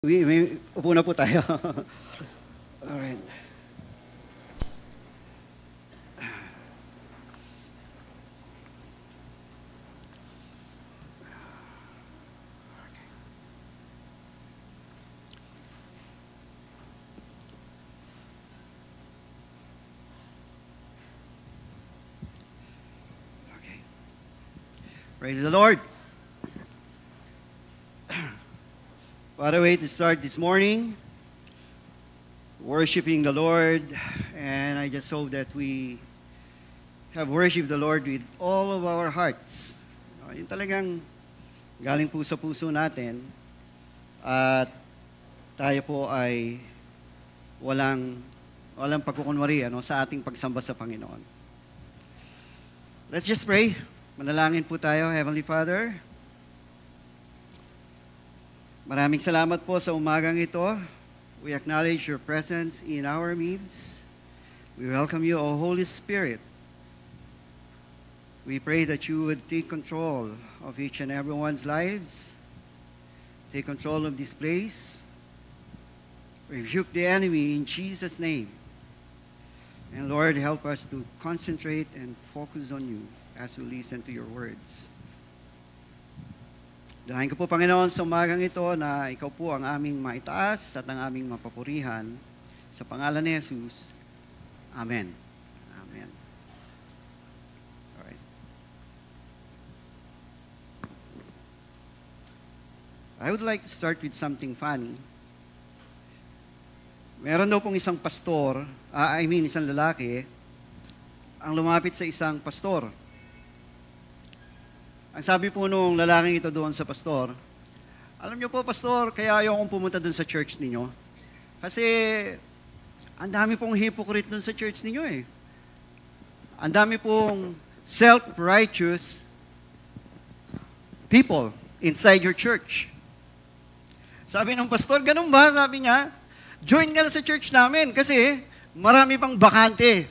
Upo na po tayo. Alright. Okay. Praise the Lord. What a way to start this morning, worshiping the Lord, and I just hope that we have worshiped the Lord with all of our hearts. Yung talagang galing po sa puso natin at tayo po ay walang pagkukunwari sa ating pagsamba sa Panginoon. Let's just pray. Manalangin po tayo. Heavenly Father, maraming salamat po sa umagang ito. We acknowledge your presence in our midst. We welcome you, O Holy Spirit. We pray that you would take control of each and everyone's lives. Take control of this place. Rebuke the enemy in Jesus' name. And Lord, help us to concentrate and focus on you as we listen to your words. Dalahin ko po, Panginoon, sa umagang ito na ikaw po ang aming maitaas at ang aming mapapurihan. Sa pangalan ni Jesus, Amen. Amen. Alright. I would like to start with something funny. Meron daw pong isang pastor, isang lalaki, ang lumapit sa isang pastor. Ang sabi po nung lalaking ito doon sa pastor, alam niyo po, pastor, kaya ayaw kong pumunta doon sa church ninyo. Kasi ang dami pong hypocrite doon sa church ninyo eh. Ang dami pong self-righteous people inside your church. Sabi ng pastor, ganun ba? Sabi niya, join ka na sa church namin kasi marami pang bakante.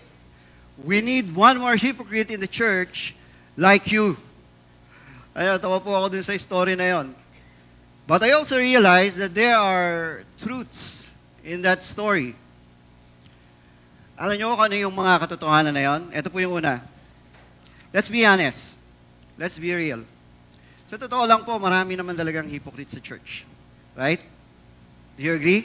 We need one more hypocrite in the church like you. Ayun, tawa po ako dun sa story na yon. But I also realize that there are truths in that story. Alam niyo kung ano yung mga katotohanan na yon? Ito po yung una. Let's be honest. Let's be real. Sa totoo lang po, marami naman talagang hypocrite sa church. Right? Do you agree?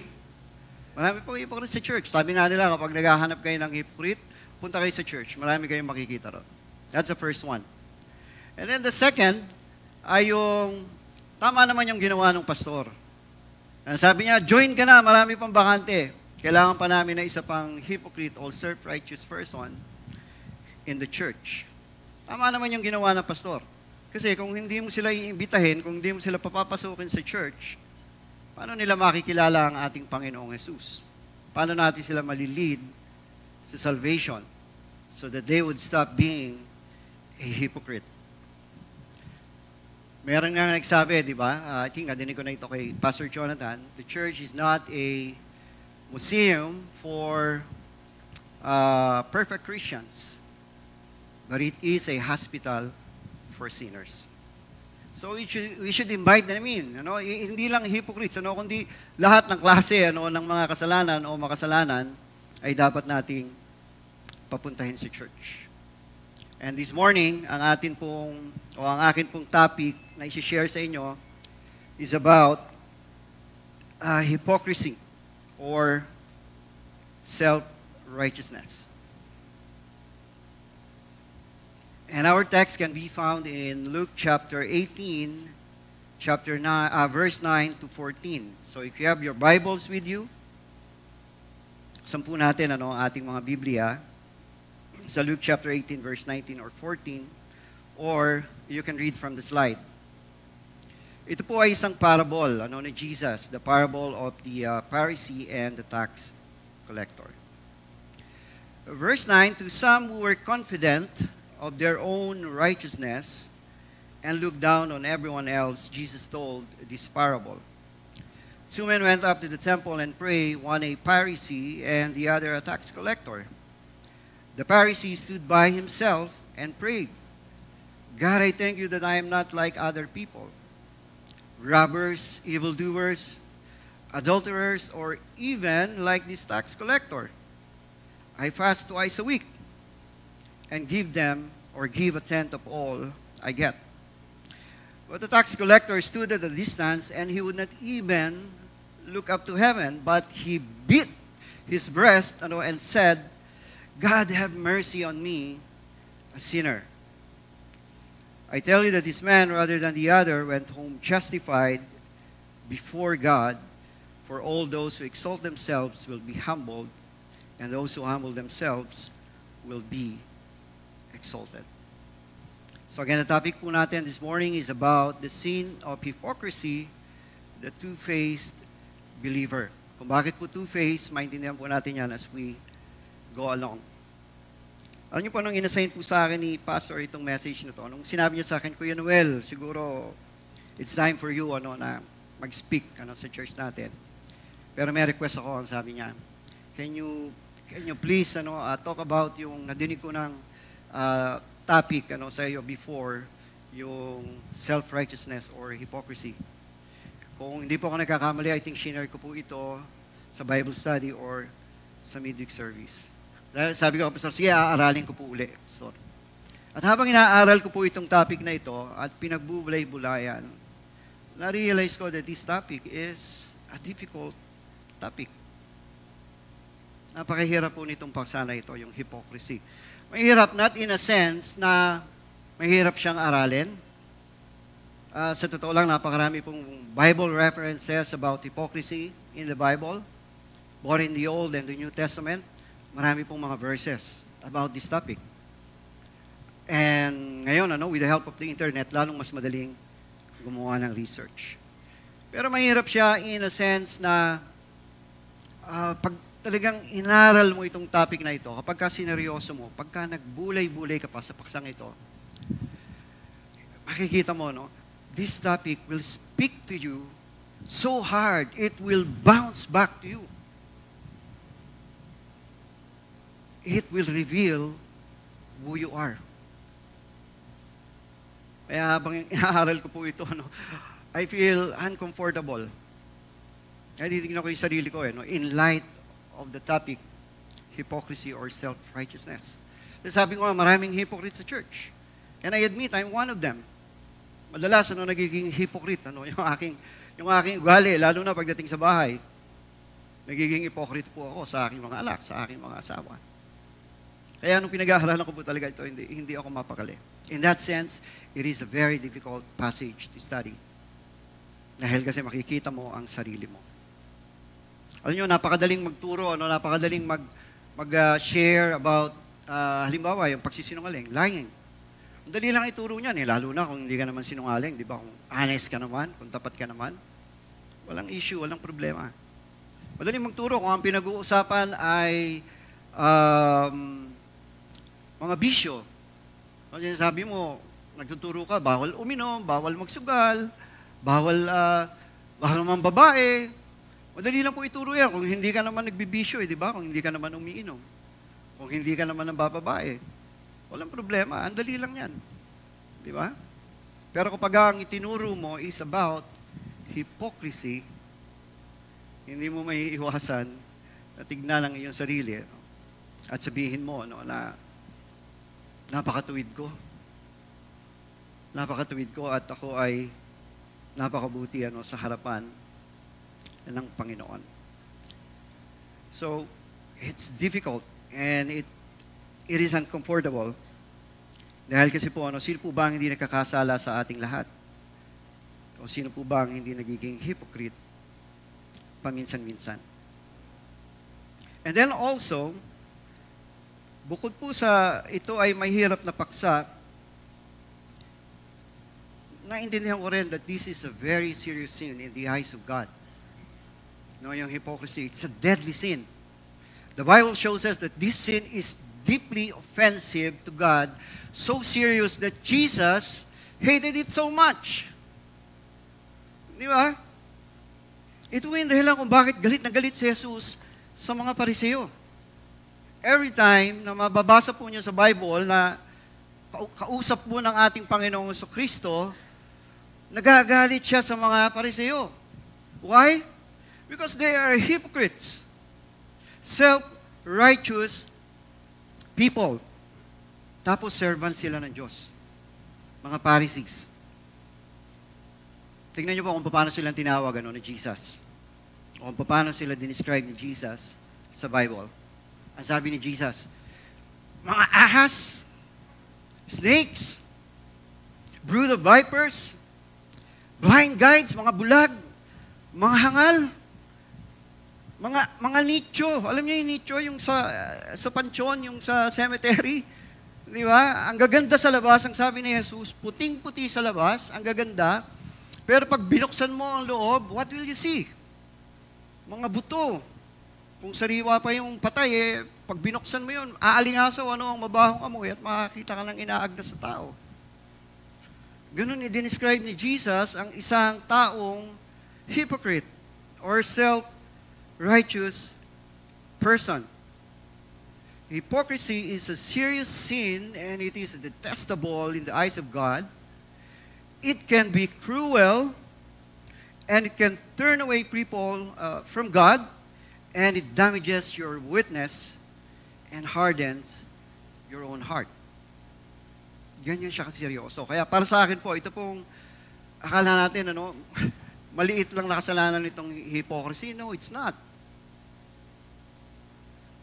Marami pong hypocrite sa church. Sabi nga nila, kapag naghahanap kayo ng hypocrite, punta kayo sa church. Marami kayong makikita ron. That's the first one. And then the second, ay yung, tama naman yung ginawa ng pastor. And sabi niya, join ka na, marami pang bakante. Kailangan pa namin na isa pang hypocrite or self-righteous person in the church. Tama naman yung ginawa ng pastor. Kasi kung hindi mo sila iimbitahin, kung hindi mo sila papapasukin sa church, paano nila makikilala ang ating Panginoong Jesus? Paano natin sila malilid sa salvation so that they would stop being a hypocrite? Meron nga nagsabi, di ba? I think adinig ko na ito kay Pastor Jonathan, the church is not a museum for perfect Christians, but it is a hospital for sinners. So we should invite them in. Hindi lang hypocrites, kundi lahat ng klase ng mga kasalanan o makasalanan ay dapat nating papuntahin sa church. And this morning, ang akin pong topic na i-share sa inyo is about hypocrisy or self-righteousness. And our text can be found in Luke chapter 18, verse 9 to 14. So if you have your Bibles with you, sampu natin ang ating mga Biblia sa Luke chapter 18, verse 19 or 14, or you can read from the slide. Ito po ay isang parable ni Jesus, the parable of the Pharisee and the tax collector. Verse 9, to some who were confident of their own righteousness and looked down on everyone else, Jesus told this parable. Two men went up to the temple and prayed, one a Pharisee and the other a tax collector. The Pharisee stood by himself and prayed, God, I thank you that I am not like other people, robbers, evildoers, adulterers, or even like this tax collector. I fast twice a week and give them or give a tenth of all I get. But the tax collector stood at a distance, and he would not even look up to heaven, but he beat his breast and said, God, have mercy on me, a sinner. I tell you that this man, rather than the other, went home justified before God, for all those who exalt themselves will be humbled, and those who humble themselves will be exalted. So again, the topic po natin this morning is about the sin of hypocrisy, the two-faced believer. Kung bakit po two-faced, maintindihan po natin yan as we go along. Alam niyo po, nung inassign po sa akin ni Pastor itong message na to, nung sinabi niya sa akin, Kuya Noel, siguro it's time for you na mag-speak sa church natin. Pero may request ako, ang sabi niya, can you please talk about yung nadinig ko ng topic sa iyo before, yung self-righteousness or hypocrisy. Kung hindi po ako nagkakamali, I think shinare ko po ito sa Bible study or sa midweek service. Dahil sabi ko, Pastor, sige, aaralin ko po uli. So, at habang inaaral ko po itong topic na ito at pinagbubulay-bulayan, na-realize ko that this topic is a difficult topic. Napakahirap po nitong paksa na ito, yung hypocrisy. Mahirap not in a sense na mahirap siyang aralin. Sa totoo lang, napakarami pong Bible references about hypocrisy in the Bible, both in the Old and the New Testament. Marami pong mga verses about this topic. And ngayon, with the help of the internet, lalong mas madaling gumawa ng research. Pero mahirap siya in a sense na pag talagang inaral mo itong topic na ito, kapag ka sineryoso mo, pagka nagbulay-bulay ka pa sa paksang ito, makikita mo, this topic will speak to you so hard, it will bounce back to you. It will reveal who you are. Kaya habang inaaral ko po ito, I feel uncomfortable. Kaya titignan ko yung sarili ko, in light of the topic, hypocrisy or self-righteousness. Sabi ko maraming hypocrite sa church. And I admit, I'm one of them. Madalas, nagiging hypocrite, yung aking ugali, lalo na pagdating sa bahay, nagiging hypocrite po ako sa aking mga anak, sa aking mga asawa. Kaya nung pinag-aaralan ko po talaga ito, hindi ako mapakali. In that sense, it is a very difficult passage to study. Dahil kasi makikita mo ang sarili mo. Alam nyo, napakadaling magturo, napakadaling mag-share about, halimbawa, yung pagsisinungaling, lying. Ang dali lang ituro niyan, lalo na kung hindi ka naman sinungaling, di ba? Kung honest ka naman, kung tapat ka naman, walang issue, walang problema. Madaling magturo kung ang pinag-uusapan ay mga bisyo. Kasi sabi mo, nagtuturo ka, bawal uminom, bawal magsugal, bawal naman babae. Madali lang po ituro yan kung hindi ka naman nagbibisyo, di ba? Kung hindi ka naman umiinom. Kung hindi ka naman ng bababae. Walang problema, ang dali lang yan. Di ba? Pero kapag ang itinuro mo is about hypocrisy, hindi mo may iwasan na tignan ang iyong sarili at sabihin mo na napakatuwid ko. Napakatuwid ko at ako ay napakabuti sa harapan ng Panginoon. So, it's difficult and it is uncomfortable. Dahil kasi po, sino po ba ang hindi nakakasala sa ating lahat? O sino po ba ang hindi nagiging hypocrite paminsan-minsan? And then also, bukod po sa ito ay mahirap na paksa, naintindihan ko rin that this is a very serious sin in the eyes of God. Yung hypocrisy, it's a deadly sin. The Bible shows us that this sin is deeply offensive to God, so serious that Jesus hated it so much. Di ba? Ito yung dahilan kung bakit galit na galit si Jesus sa mga Pariseo. Every time na mababasa po niyo sa Bible na kausap po ng ating Panginoong Jesucristo, nagagalit siya sa mga Pariseo. Why? Because they are hypocrites. Self-righteous people. Tapos servant sila ng Diyos. Mga Pharisees. Tingnan niyo po kung paano silang tinawag ni Jesus. O kung paano sila dinescribe ni Jesus sa Bible. Ang sabi ni Jesus, mga ahas, snakes, brood of vipers, blind guides, mga bulag, mga hangal, mga nicho. Alam niyo yung nicho, yung sa pansyon, yung sa cemetery. Di ba? Ang gaganda sa labas, ang sabi ni Jesus, puting-puti sa labas, ang gaganda. Pero pag binuksan mo ang loob, what will you see? Mga buto. Kung sariwa pa yung patay, pag binuksan mo yun, aalingasaw ang mabahong amoy at makakita ka ng inaagdas sa tao. Ganun i-describe ni Jesus ang isang taong hypocrite or self-righteous person. Hypocrisy is a serious sin and it is detestable in the eyes of God. It can be cruel and it can turn away people from God and it damages your witness and hardens your own heart. Ganyan siya kaseryoso. Kaya para sa akin po, ito pong akala natin, maliit lang na kasalanan nitong hypocrisy. No, it's not.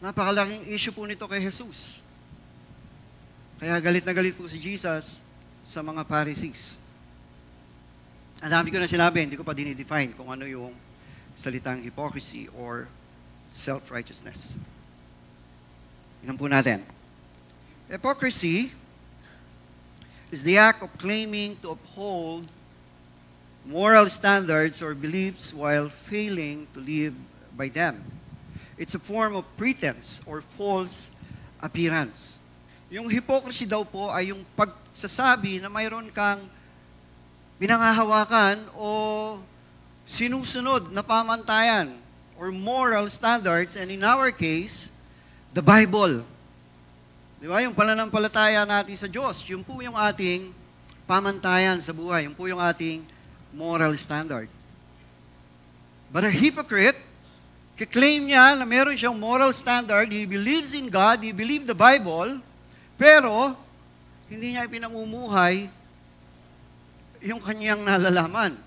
Napakalaking issue po nito kay Jesus. Kaya galit na galit po si Jesus sa mga Pharisees. Ang dami ko na sinabi, hindi ko pa dinidefine kung ano yung salitang hypocrisy or self-righteousness. Tingnan po natin. Hypocrisy is the act of claiming to uphold moral standards or beliefs while failing to live by them. It's a form of pretense or false appearance. Yung hypocrisy daw po ay yung pagsasabi na mayroon kang pinangahawakan o sinusunod na pamantayan or moral standards, and in our case, the Bible. Di ba? Yung pananampalataya natin sa Diyos, yun po yung ating pamantayan sa buhay. Yun po yung ating moral standard. But a hypocrite, kiklaim niya na meron siyang moral standard, he believes in God, he believes the Bible, pero hindi niya ipinamumuhay yung kanyang nalalaman.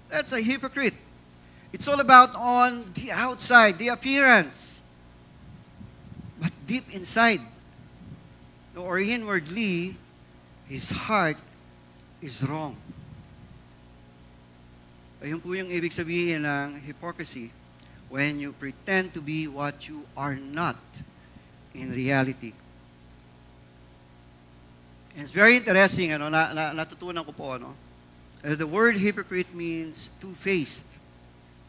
That's a hypocrite. It's all about on the outside, the appearance. But deep inside, or inwardly, his heart is wrong. Ayun po yung ibig sabihin ng hypocrisy. When you pretend to be what you are not in reality. And it's very interesting, natutunan ko po, the word hypocrite means two-faced.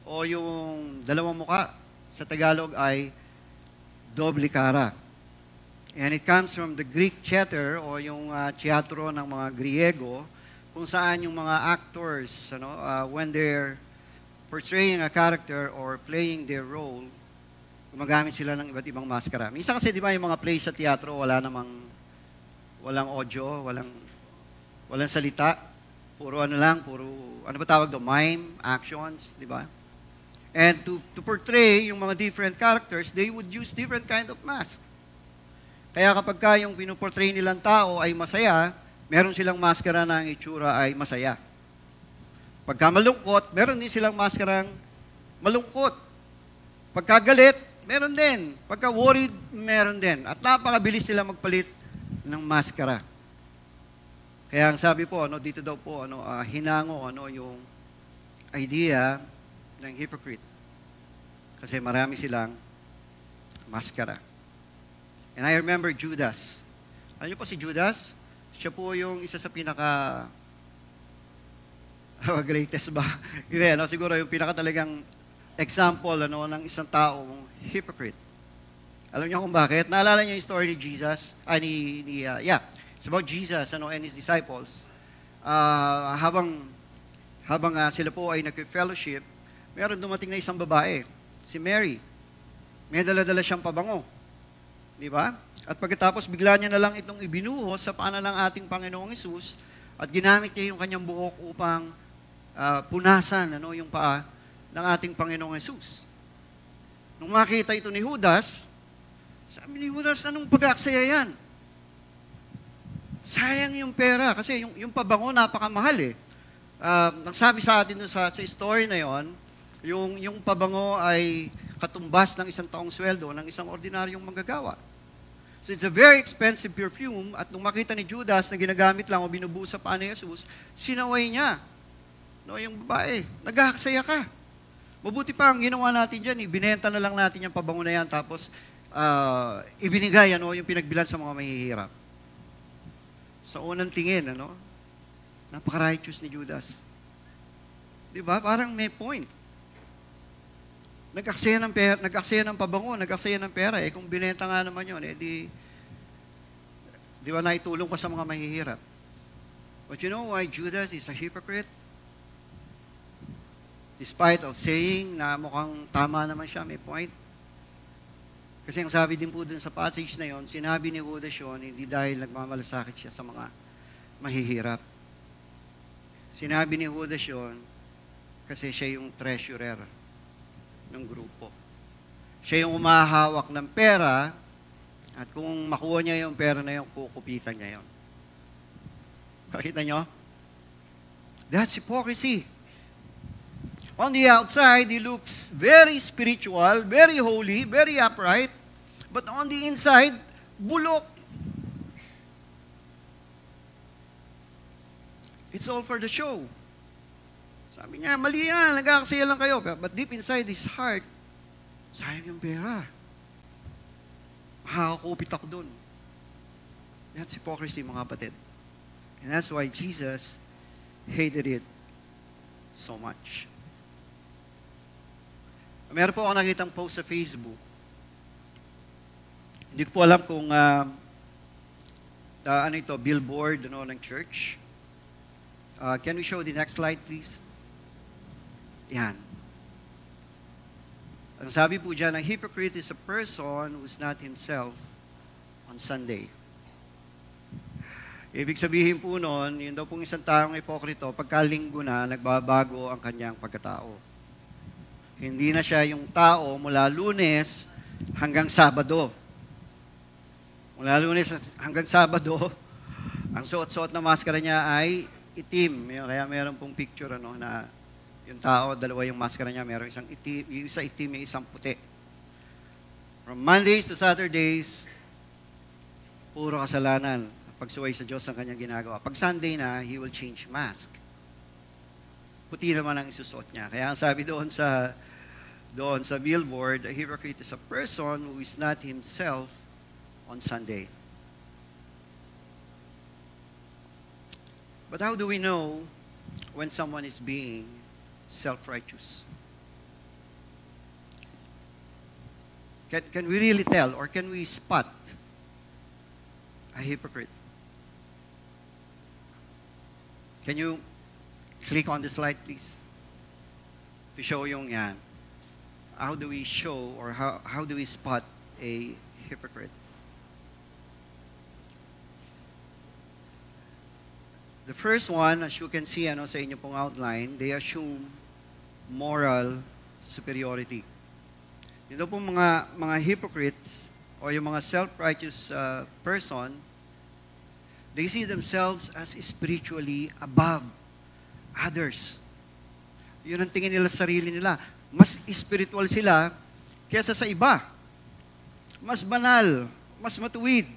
O yung dalawang muka sa Tagalog ay doble cara. And it comes from the Greek theater o yung teatro ng mga Griego kung saan yung mga actors, when they're portraying a character or playing their role, gumagamit sila ng iba't ibang maskara. Minsan kasi, di ba, yung mga plays sa teatro, walang audio, walang salita, puro ano ba tawag doon? Mime, actions, di ba? And to portray yung mga different characters, they would use different kind of mask. Kaya kapag yung pinuportray nilang tao ay masaya, meron silang maskara na ang itsura ay masaya. Pagka malungkot, meron din silang maskarang malungkot. Pagka galit, meron din. Pagka worried, meron din. At napakabilis sila magpalit ng maskara. Kaya ang sabi po, dito daw po, hinango, yung idea ng hypocrite. Kasi marami silang maskara. And I remember Judas. Alam niyo po si Judas? Siya po yung isa sa pinaka greatest ba? Hindi, siguro yung pinaka-talagang example ng isang taong hypocrite. Alam niyo kung bakit? Naalala niyo yung story ni Jesus? It's about Jesus and his disciples. Habang sila po ay nag-fellowship, meron dumating na isang babae, si Mary. May dala-dala siyang pabango. Di ba? At pagkatapos, bigla niya na lang itong ibinuhos sa paanan ng ating Panginoong Hesus at ginamit niya yung kanyang buhok upang punasan yung paa ng ating Panginoong Jesus. Nung makita ito ni Judas, sabi ni Judas, anong pag-aaksaya yan? Sayang yung pera kasi yung pabango napakamahal eh. Nagsabi sa atin sa story na yon, yung pabango ay katumbas ng isang taong sweldo ng isang ordinaryong manggagawa. So it's a very expensive perfume at nung makita ni Judas na ginagamit lang o binubuhos sa paa ni Jesus, sinaway niya. No, yung babae, nag-aaksaya ka. Mabuti pa ang ginawa natin dyan, ibinenta na lang natin yung pabango na yan tapos ibinigay yung pinagbilan sa mga mahihirap. Sa unang tingin, napaka-righteous ni Judas. Di ba? Parang may point. Nag-aksaya ng pera, nag-aksaya ng pabango, nag-aksaya ng pera. Kung binenta nga naman yun, di ba naitulong pa sa mga mahihirap? But you know why Judas is a hypocrite? Despite of saying na mukhang tama naman siya, may point. Kasi ang sabi din po dun sa passage na yon, sinabi ni Judas yun, hindi dahil nagmamalasakit siya sa mga mahihirap. Sinabi ni Judas yun, kasi siya yung treasurer ng grupo. Siya yung umahawak ng pera, at kung makuha niya yung pera na yun, kukupitan niya yun. Pakita nyo? That's hypocrisy. On the outside, he looks very spiritual, very holy, very upright, but on the inside, bulok. It's all for the show. Sabi niya, mali yan, nag-aaksaya lang kayo. But deep inside his heart, sayang yung pera. Makakakupit ako dun. That's hypocrisy, mga kapatid. And that's why Jesus hated it so much. Meron po ako nakitang post sa Facebook. Hindi ko po alam kung billboard ng church. Can we show the next slide, please? Yan. Ang sabi po dyan, a hypocrite is a person who is not himself on Sunday. Ibig sabihin po nun, yun daw pong isang taong hipokrito, pagkalinggo na, nagbabago ang kanyang pagkatao. Hindi na siya yung tao mula Lunes hanggang Sabado. Mula Lunes hanggang Sabado, ang suot-suot na maskara niya ay itim. Kaya meron pong picture na yung tao, dalawa yung maskara niya, meron isang itim, yung isa itim, yung isang puti. From Mondays to Saturdays, puro kasalanan at pagsuway sa Diyos ang kanyang ginagawa. Pag Sunday na, he will change mask. Puti naman ang isusuot niya. Kaya ang sabi doon sa billboard, a hypocrite is a person who is not himself on Sunday. But how do we know when someone is being self-righteous? Can we really tell, or can we spot a hypocrite? Can you click on the slide, please? To show yung yan. How do we show, or how do we spot a hypocrite? The first one, as you can see sa inyo pong outline, they assume moral superiority. Ito pong mga hypocrites o yung mga self-righteous person, they see themselves as spiritually above others. Yun ang tingin nila sa sarili nila. Mas spiritual sila kaysa sa iba. Mas banal, mas matuwid,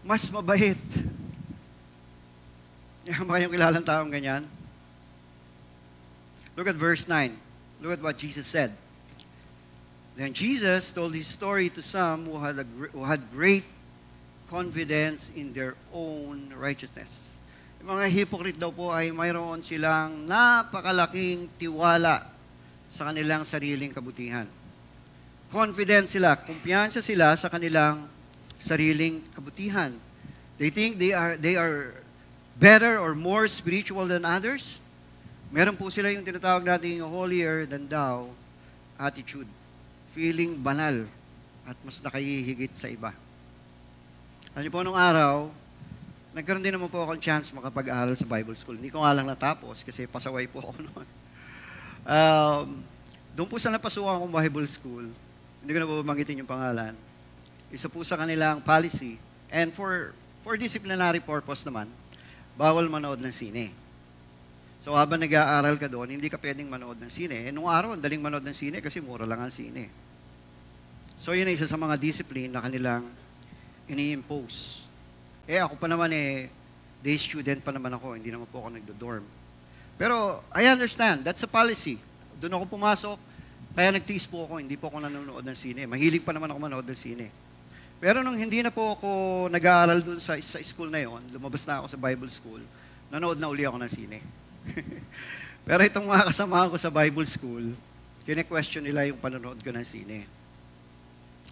mas mabait. Yan ba kayong kilalang taong ganyan? Look at verse 9. Look at what Jesus said. Then Jesus told his story to some who had great confidence in their own righteousness. Yung mga hypocrite daw po ay mayroon silang napakalaking tiwala sa kanilang sariling kabutihan. Confident sila, kumpiyansa sila sa kanilang sariling kabutihan. They think they are better or more spiritual than others. Meron po sila yung tinatawag natin holier than thou attitude. Feeling banal at mas nakahihigit sa iba. Alam niyo po, nung araw, nagkaroon din naman po akong chance makapag-aral sa Bible School. Hindi ko nga lang natapos kasi pasaway po ako noon. Doon po sa napasukan kong Bible School, hindi ko na po banggitin yung pangalan, isa po sa kanilang policy, and for disciplinary purpose naman, bawal manood ng sine. So habang nag-aaral ka doon, hindi ka pwedeng manood ng sine. Nung araw, daling manood ng sine kasi mura lang ang sine. So yun ay isa sa mga discipline na kanilang ini-impose. Ako pa naman day student pa naman ako, hindi naman po ako nagdo-dorm. Pero I understand, that's a policy. Doon ako pumasok, kaya nagtiis po ako, hindi po ako nanonood ng sine. Mahilig pa naman ako manood ng sine. Pero nung hindi na po ako nag-aaral doon sa school na yon, lumabas na ako sa Bible school, nanood na uli ako ng sine. Pero itong mga kasama ko sa Bible school, kine-question nila yung panonood ko ng sine.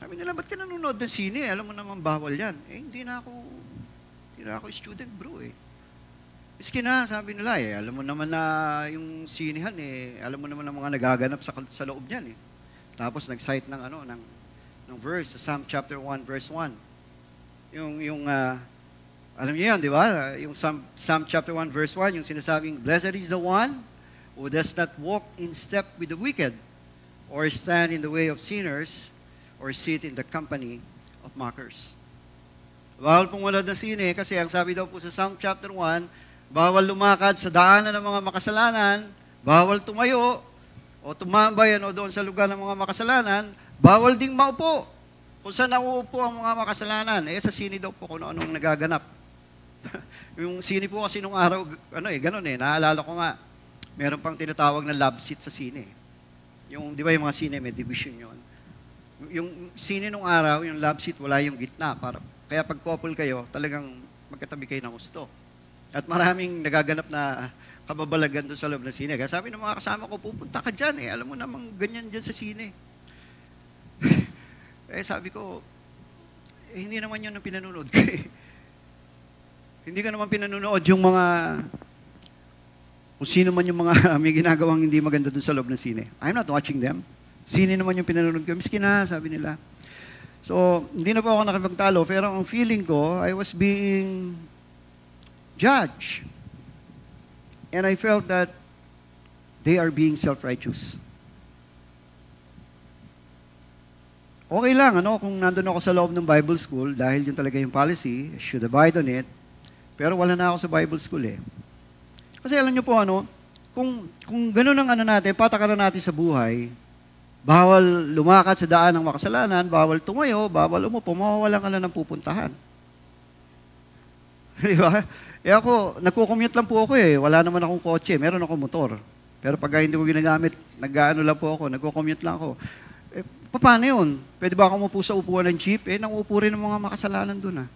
Sabi nila, ba't ka nanonood ng sine? Alam mo naman bawal yan. Hindi na ako student bro Miski na, sabi nila alam mo naman na yung sinehan alam mo naman ang mga nagaganap sa loob niyan Tapos nag-cite ng verse, sa Psalm chapter 1 verse 1. Alam niyo 'yan, di ba? Yung Psalm chapter 1 verse 1, yung sinasabing, "Blessed is the one who does not walk in step with the wicked, or stand in the way of sinners, or sit in the company of mockers." Bawal pong manood ng sine kasi ang sabi daw po sa Psalm chapter 1, bawal lumakad sa daanan ng mga makasalanan, bawal tumayo o tumambay doon sa lugar ng mga makasalanan, bawal ding maupo kung saan nauupo ang mga makasalanan. Sa sine daw po kung anong nagaganap. Yung sine po kasi nung araw, ganun naalala ko nga, meron pang tinatawag na love seat sa sine. Yung, di ba yung mga sine, may division yun. Yung sine nung araw, yung love seat, wala yung gitna. Kaya pag couple kayo, talagang magkatabi kayo ng gusto. At maraming nagaganap na kababalagan doon sa loob ng sine. Kaya sabi ng mga kasama ko, pupunta ka dyan alam mo namang ganyan dyan sa sine. Sabi ko, hindi naman yun ang pinanonood ko Hindi ka naman pinanonood yung mga, kung sino man yung mga may ginagawang hindi maganda doon sa loob ng sine. I'm not watching them. Sine naman yung pinanonood ko. Miski na, sabi nila. So, hindi na po ako nakipagtalo, pero ang feeling ko, I was being judged. And I felt that they are being self-righteous. Okay lang, kung nandun ako sa loob ng Bible school, dahil yun talaga yung policy, I should abide on it, pero wala na ako sa Bible school Kasi alam niyo po kung ganun ang natin, patakaran natin sa buhay, bawal lumakad sa daan ng makasalanan, bawal tumayo, bawal umupo, mawawalan ka na ng pupuntahan. Di ba? Ako, nagko-commute lang po ako wala naman akong kotse, meron akong motor. Pero pag hindi ko ginagamit, nag-ano lang po ako, nagko-commute lang ako. Paano yun? Pwede ba ako umupo sa upuan ng jeep? Nangupo rin ng mga makasalanan dun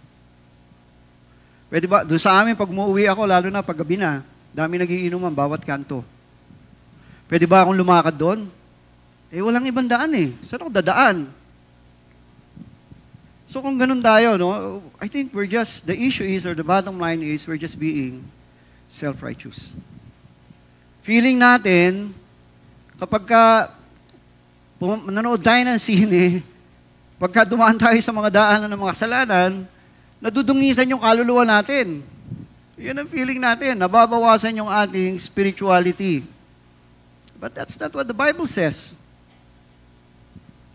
Pwede ba? Doon sa amin, pag umuwi ako, lalo na pag gabi na, dami nagiinuman, bawat kanto. Pwede ba akong lumakad doon? Walang ibang daan Saan ako dadaan? So kung ganun tayo, I think the issue is, or the bottom line is, we're just being self-righteous. Feeling natin, kapag nanood tayo ng sine, pagka dumaan tayo sa mga daanan ng mga kasalanan, nadudungisan yung kaluluwa natin. Yun ang feeling natin. Nababawasan yung ating spirituality. But that's not what the Bible says.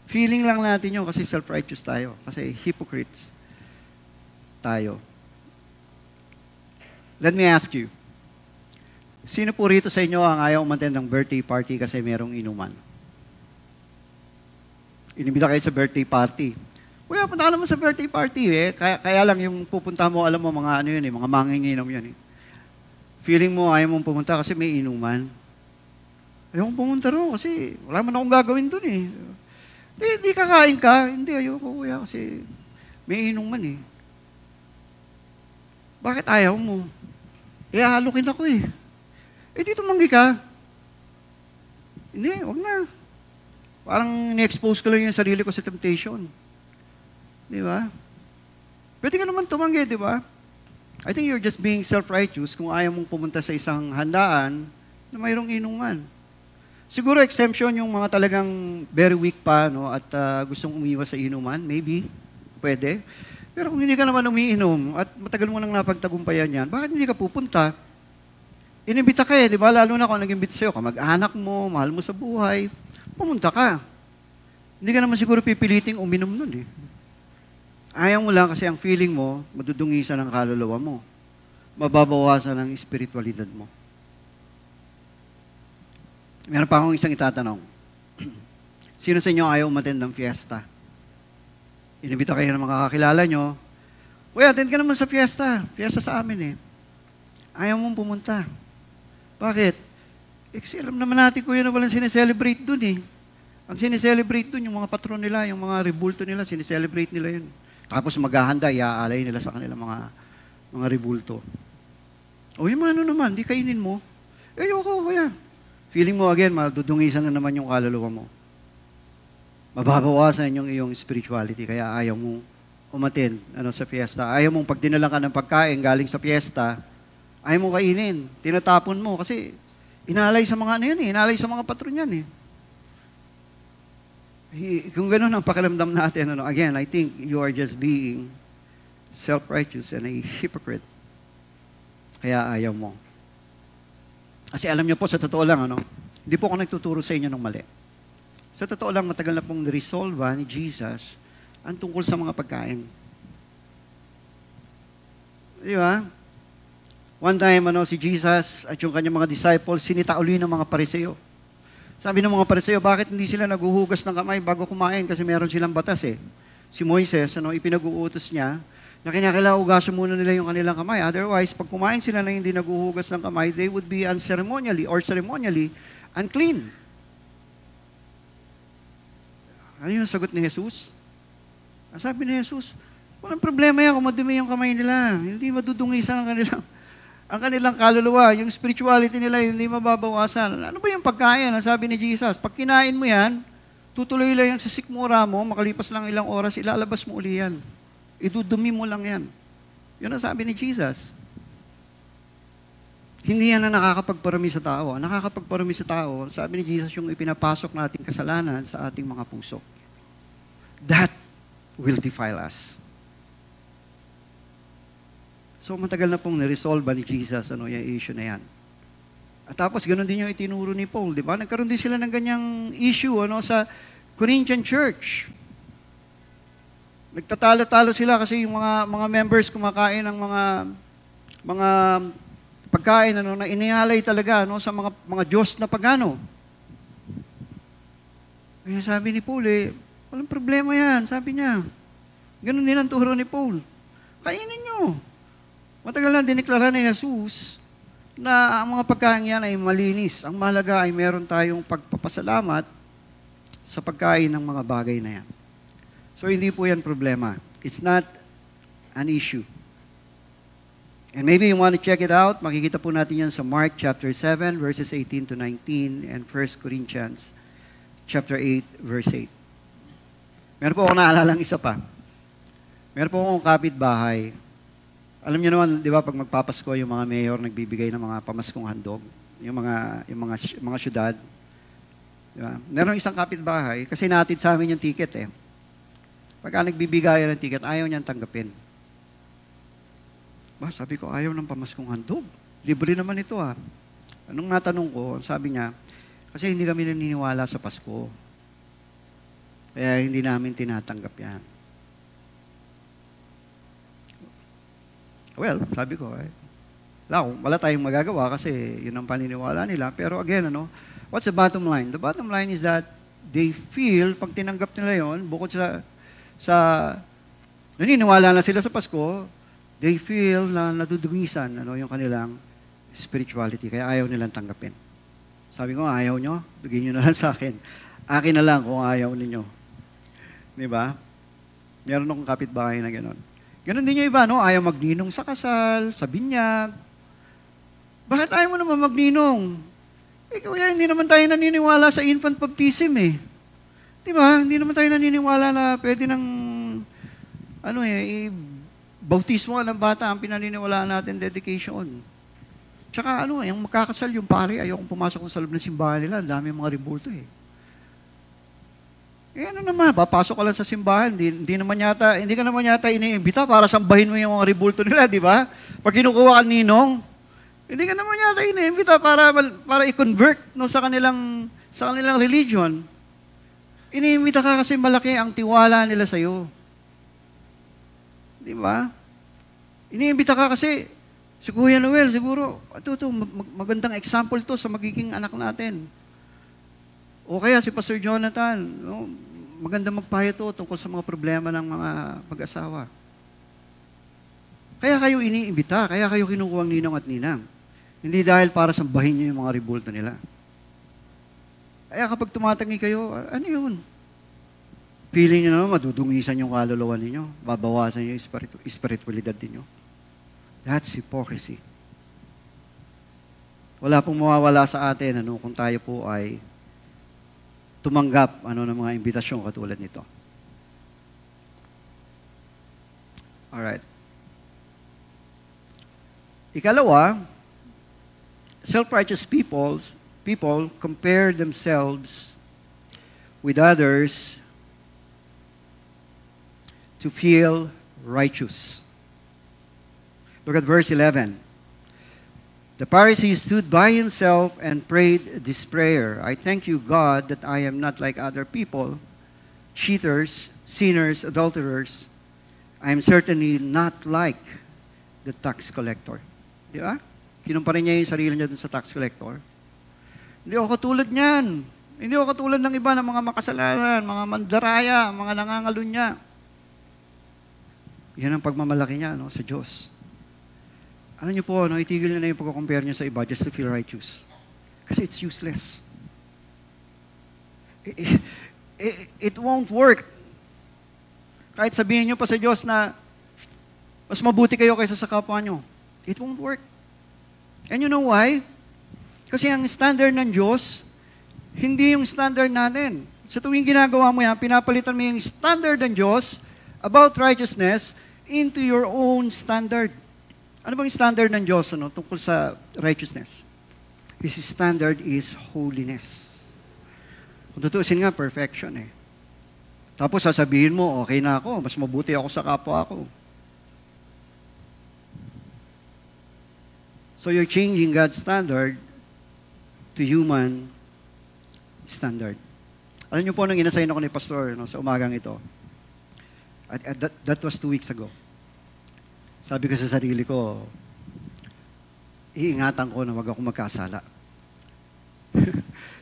Feeling lang natin yun kasi self-righteous tayo. Kasi hypocrites tayo. Let me ask you. Sino po rito sa inyo ang ayaw umattend ng birthday party kasi merong inuman? Inimbita kayo sa birthday party. Kuya, punta ka naman sa birthday party Kaya lang yung pupunta mo, alam mo, mga mga manginginom yun Feeling mo, ayaw mong pumunta kasi may inuman. Ayaw kong pumunta ro kasi wala man akong gagawin dun Di kakain ka. Hindi, ayoko kuya kasi may inuman Bakit ayaw mo? Halukin ako dito manggi ka. Hindi, wag na. Parang ni-expose ko lang yung sarili ko sa temptation. Di ba? Pwede ka naman tumanggi, di ba? I think you're just being self-righteous kung ayaw mong pumunta sa isang handaan na mayroong inuman. Siguro exemption yung mga talagang very weak pa at gustong umiwas sa inuman, maybe, pwede. Pero kung hindi ka naman umiinom at matagal mo nang napagtagumpayan yan, bakit hindi ka pupunta? Inimbita ka di ba? Lalo na kung nag-imbita sa'yo, kamag-anak mo, mahal mo sa buhay, pumunta ka. Hindi ka naman siguro pipiliting uminom nun Ayaw mo lang kasi ang feeling mo, madudungisan ang kaluluwa mo. Mababawasan ang espiritualidad mo. Meron pa akong isang itatanong. Sino sa inyo ayaw umattend ng fiesta? Inibita kayo ng mga kakilala nyo. Uy, attend ka naman sa fiesta. Fiesta sa amin Ayaw mong pumunta. Bakit? Kasi alam naman natin kuya na walang sineselebrate dun Ang sineselebrate dun, yung mga patron nila, yung mga rebulto nila, sineselebrate nila yun. Tapos maghahanda, iaalay nila sa kanilang mga rebulto. O yung ano naman, di kainin mo. Ayoko, kuya. Feeling mo again, madudungisan na naman yung kaluluwa mo. Mababawasan yung iyong spirituality, kaya ayaw mong umattend sa fiesta. Ayaw mong pag dinalang ka ng pagkain galing sa fiesta, ayaw mong kainin. Tinatapon mo kasi inalay sa mga inalay sa mga patron yan Kung gano'n ang pakiramdam natin, again, I think you are just being self-righteous and a hypocrite. Kaya ayaw mo. Kasi alam niyo po, sa totoo lang, hindi po ako nagtuturo sa inyo ng mali. Sa totoo lang, matagal na pong resolve ni Jesus ang tungkol sa mga pagkain. Di ba? One time, si Jesus at yung kanyang mga disciples, sinita uli ng mga Pariseo. Sabi ng mga Pariseo, bakit hindi sila naguhugas ng kamay bago kumain? Kasi meron silang batas Si Moises, ipinag-uutos niya, na kinakailangan ugasan muna nila yung kanilang kamay. Otherwise, pag kumain sila na hindi naguhugas ng kamay, they would be ceremonially unclean. Ano yung sagot ni Jesus? Sabi ni Jesus, walang problema yan kung madumi yung kamay nila. Hindi madudungisan ang kanilang kaluluwa, yung spirituality nila, hindi mababawasan. Ano ba yung pagkain? Ang sabi ni Jesus, pag kinain mo yan, tutuloy lang yung sa sikmura mo, makalipas lang ilang oras, ilalabas mo uli yan. Idudumi mo lang yan. Yun ang sabi ni Jesus. Hindi yan na nakakapagparami sa tao. Nakakapagparami sa tao, sabi ni Jesus, yung ipinapasok nating kasalanan sa ating mga puso. That will defile us. So, matagal na pong niresolve ni Jesus yung issue na yan. At tapos, ganun din yung itinuro ni Paul, di ba? Nagkaroon din sila ng ganyang issue sa Corinthian church. Nagtatalo-talo sila kasi yung mga members kumakain ng mga pagkain na inihalay talaga sa mga Diyos na pagano. Kaya sabi ni Paul, walang problema yan, sabi niya. Ganun din ang turo ni Paul. Kainin nyo. Matagal na diniklara ni Jesus na ang mga pagkain yan ay malinis. Ang mahalaga ay meron tayong pagpapasalamat sa pagkain ng mga bagay na yan. So, hindi po yan problema. It's not an issue. And maybe you want to check it out. Makikita po natin yan sa Mark chapter 7, verses 18 to 19, and 1 Corinthians chapter 8, verse 8. Meron po akong naalalang isa pa. Meron po akong kapitbahay. Alam niyo naman, di ba, pag magpapasko, yung mga mayor nagbibigay ng mga pamaskong handog, yung mga syudad. Di ba? Meron isang kapitbahay, kasi natid sa amin yung ticket Pagka nagbibigay ng ticket, ayaw niyang tanggapin. Sabi ko, ayaw ng pamaskong handog. Libre naman ito Anong natanong ko, sabi niya, kasi hindi kami naniniwala sa Pasko. Kaya hindi namin tinatanggap yan. Well, sabi ko, wala tayong magagawa kasi yun ang paniniwala nila. Pero again, what's the bottom line? The bottom line is that they feel, pag tinanggap nila yon, bukod sa naniniwala na sila sa Pasko, they feel na nadudungisan yung kanilang spirituality. Kaya ayaw nilang tanggapin. Sabi ko, ayaw nyo? Bigyan nyo na lang sa akin. Akin na lang kung ayaw ninyo. Di ba? Meron akong kapitbahay na gano'n. Ganon din yung iba, ayaw magninong sa kasal, sa binyag. Bakit ayaw mo naman magninong? Kaya hindi naman tayo naniniwala sa infant baptism Di ba? Hindi naman tayo naniniwala na pwede ng, bautismo ng bata ang pinaniniwalaan natin, dedication. Tsaka yung magkakasal, yung pare, ayokong pumasok sa loob ng simbahan nila, ang dami mga rebulto naman, papasok ka lang sa simbahan, hindi ka naman yata iniimbita para sambahin mo yung mga rebulto nila, di ba? Pag kinukuha ka ninong, Hindi ka naman yata iniimbita para i-convert no, sa kanilang religion. Iniimbita ka kasi malaki ang tiwala nila sa iyo. Di ba? Iniimbita ka kasi si Kuya Noel siguro, magandang example to sa magiging anak natin. O kaya si Pastor Jonathan, no, magandang magpayo to tungkol sa mga problema ng mga mag-asawa. Kaya kayo iniimbita, kaya kayo kinukuha ng ninong at ninang. Hindi dahil para sambahin niyo yung mga ribulto nila. Kaya kapag tumatangi kayo, ano yun? Feeling niyo naman, madudungisan yung kaluluwa ninyo. Babawasan yung spiritualidad ninyo. That's hypocrisy. Wala pong mawawala sa atin kung tayo po ay tumanggap ng mga imbitasyon katulad nito. Alright. Ikalawa, self-righteous people compare themselves with others to feel righteous. Look at verse 11. The Pharisee stood by himself and prayed this prayer. I thank you, God, that I am not like other people, cheaters, sinners, adulterers. I am certainly not like the tax collector. Di ba? Kinumpara niya yung sarili niya dun sa tax collector. Hindi ako katulad niyan. Hindi ako katulad ng iba ng mga makasalanan, mga mandaraya, mga nangangalunya. Yan ang pagmamalaki niya sa Diyos. Alam niyo po, itigil niyo na yung pagkukompare niyo sa iba just to feel righteous. Kasi it's useless. It won't work. Kahit sabihin niyo pa sa Diyos na mas mabuti kayo kaysa sa kapwa niyo, it won't work. And you know why? Kasi ang standard ng Diyos, hindi yung standard natin. Sa tuwing ginagawa mo yan, pinapalitan mo yung standard ng Diyos about righteousness into your own standard. Ano bang standard ng Diyos tungkol sa righteousness? His standard is holiness. Kung tutuusin nga, perfection eh. Tapos sasabihin mo, okay na ako, mas mabuti ako sa kapwa ako. So you're changing God's standard to human standard. Alam niyo po, nung inasign ako ni Pastor sa umagang ito, that was 2 weeks ago. Sabi ko sa sarili ko, iingatan ko na wag ako magkasala.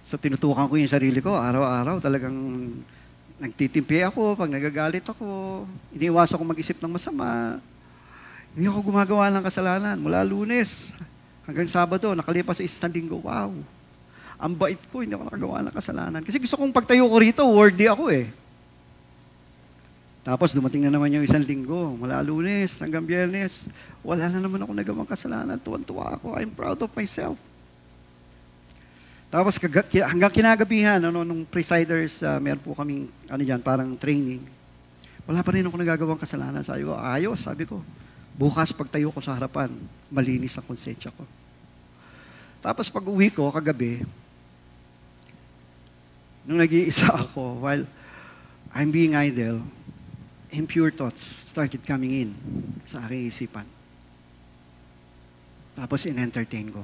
So tinutukan ko yung sarili ko, araw-araw talagang nagtitimpi ako, pag nagagalit ako, iniiwasan ko mag-isip ng masama. Hindi ako gumagawa ng kasalanan. Mula Lunes hanggang Sabado, nakalipas sa 1 linggo, wow. Ang bait ko, hindi ako nakagawa ng kasalanan. Kasi gusto kong pagtayo ko rito, worthy ako eh. Tapos dumating na naman yung 1 linggo, mula Lunes hanggang Biyernes, wala na naman ako nagawang kasalanan, tuwan-tuwa ako, I'm proud of myself. Tapos hanggang kinagabihan, nung presiders, meron po kaming, parang training, wala pa rin ako nagagawang kasalanan. Sabi ko, bukas pagtayo ko sa harapan, malinis ang konsensya ko. Tapos pag uwi ko, kagabi, nung nag-iisa ako, while I'm being idle, impure thoughts started coming in sa aking isipan. Tapos in-entertain ko.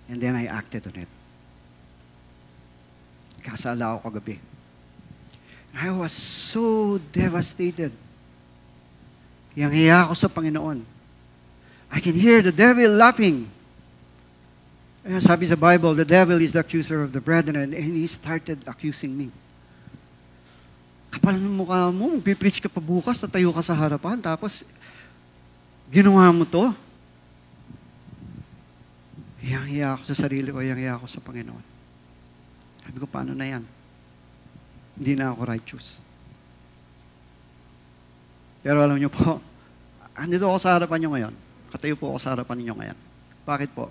And then I acted on it. Kasala ako kagabi. I was so devastated. Hiyang-hiya ako sa Panginoon. I can hear the devil laughing. Sabi sa Bible, the devil is the accuser of the brethren, and he started accusing me. Kapal ng mukha mo, magpipreach ka pa bukas, tatayo ka sa harapan, tapos ginawa mo to. Hiyang-hiya ako sa sarili ko, hiyang-hiya ako sa Panginoon. Sabi ko, paano na yan? Hindi na ako righteous. Pero alam niyo po, andito ako sa harapan niyo ngayon. Katayo po ako sa harapan niyo ngayon. Bakit po?